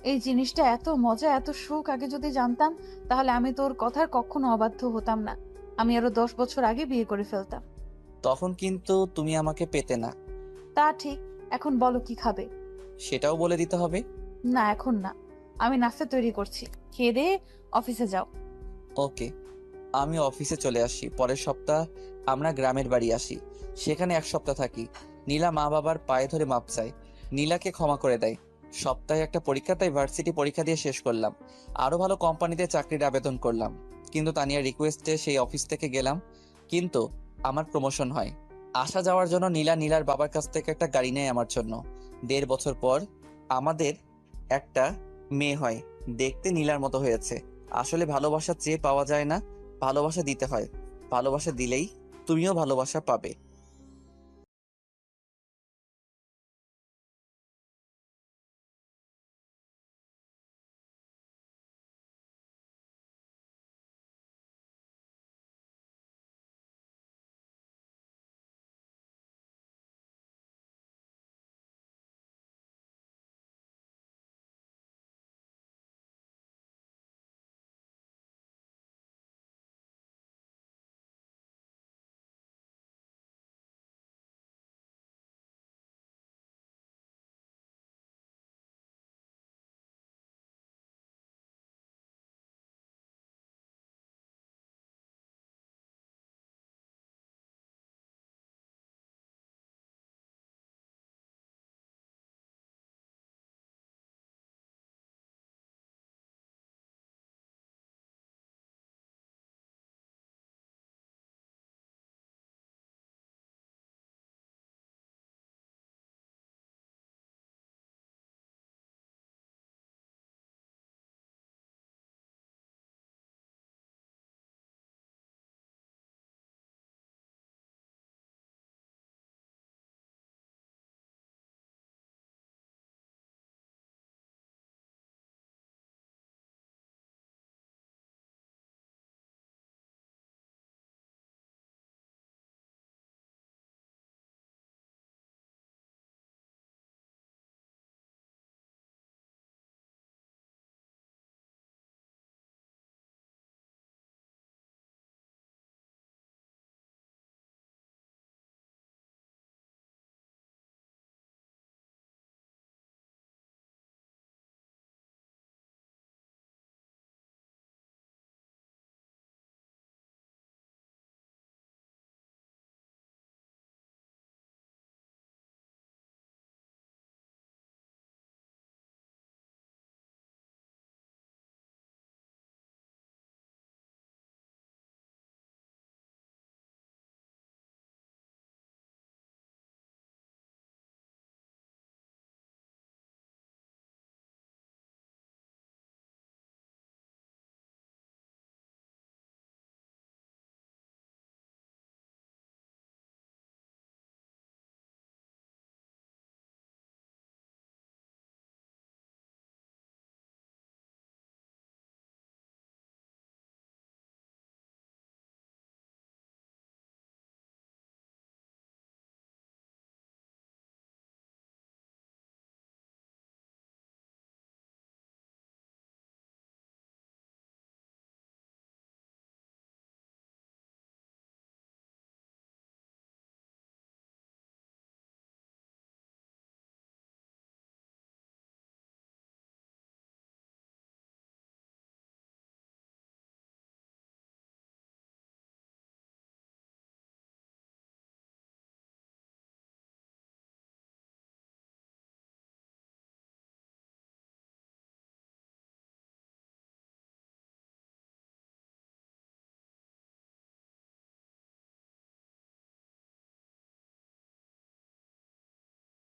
[SPEAKER 1] এই জিনিসটা এত মজা, এত সুখ আগে যদি জানতাম তাহলে আমি তোর কথার কখনো অবাধ্য হতাম না। আমি আরো 10 বছর আগে বিয়ে করে ফেলতাম।
[SPEAKER 9] তখন কিন্তু তুমি আমাকে পেতে না।
[SPEAKER 1] তা ঠিক। এখন বলো কি খাবে?
[SPEAKER 9] সেটাও বলে দিতে হবে।
[SPEAKER 1] না এখন না, আমি নাস্তা তৈরি করছি, খেয়ে দিয়ে অফিসে যাও।
[SPEAKER 9] ওকে। আমি অফিসে চলে আসি। পরের সপ্তাহ আমরা গ্রামের বাড়ি আসি, সেখানে 1 সপ্তাহ থাকি। নীলা মা বাবার পায়ে ধরে মাপ চায়, নীলাকে ক্ষমা করে দেয়। সপ্তাহে একটা পরীক্ষা, তাই ভার্সিটি পরীক্ষা দিয়ে শেষ করলাম। আরো ভালো কোম্পানিতে চাকরির আবেদন করলাম, কিন্তু তানিয়ার রিকোয়েস্টে সেই অফিস থেকে গেলাম। কিন্তু আমার প্রমোশন হয়। আসা যাওয়ার জন্য নীলার বাবার কাছ থেকে একটা গাড়ি নেয় আমার জন্য। 1.5 বছর পর আমাদের একটা মেয়ে হয়, দেখতে নীলার মতো হয়েছে। আসলে ভালোবাসা চেয়ে পাওয়া যায় না, ভালোবাসা দিতে হয়। ভালোবাসা দিলেই তুমিও ভালোবাসা পাবে।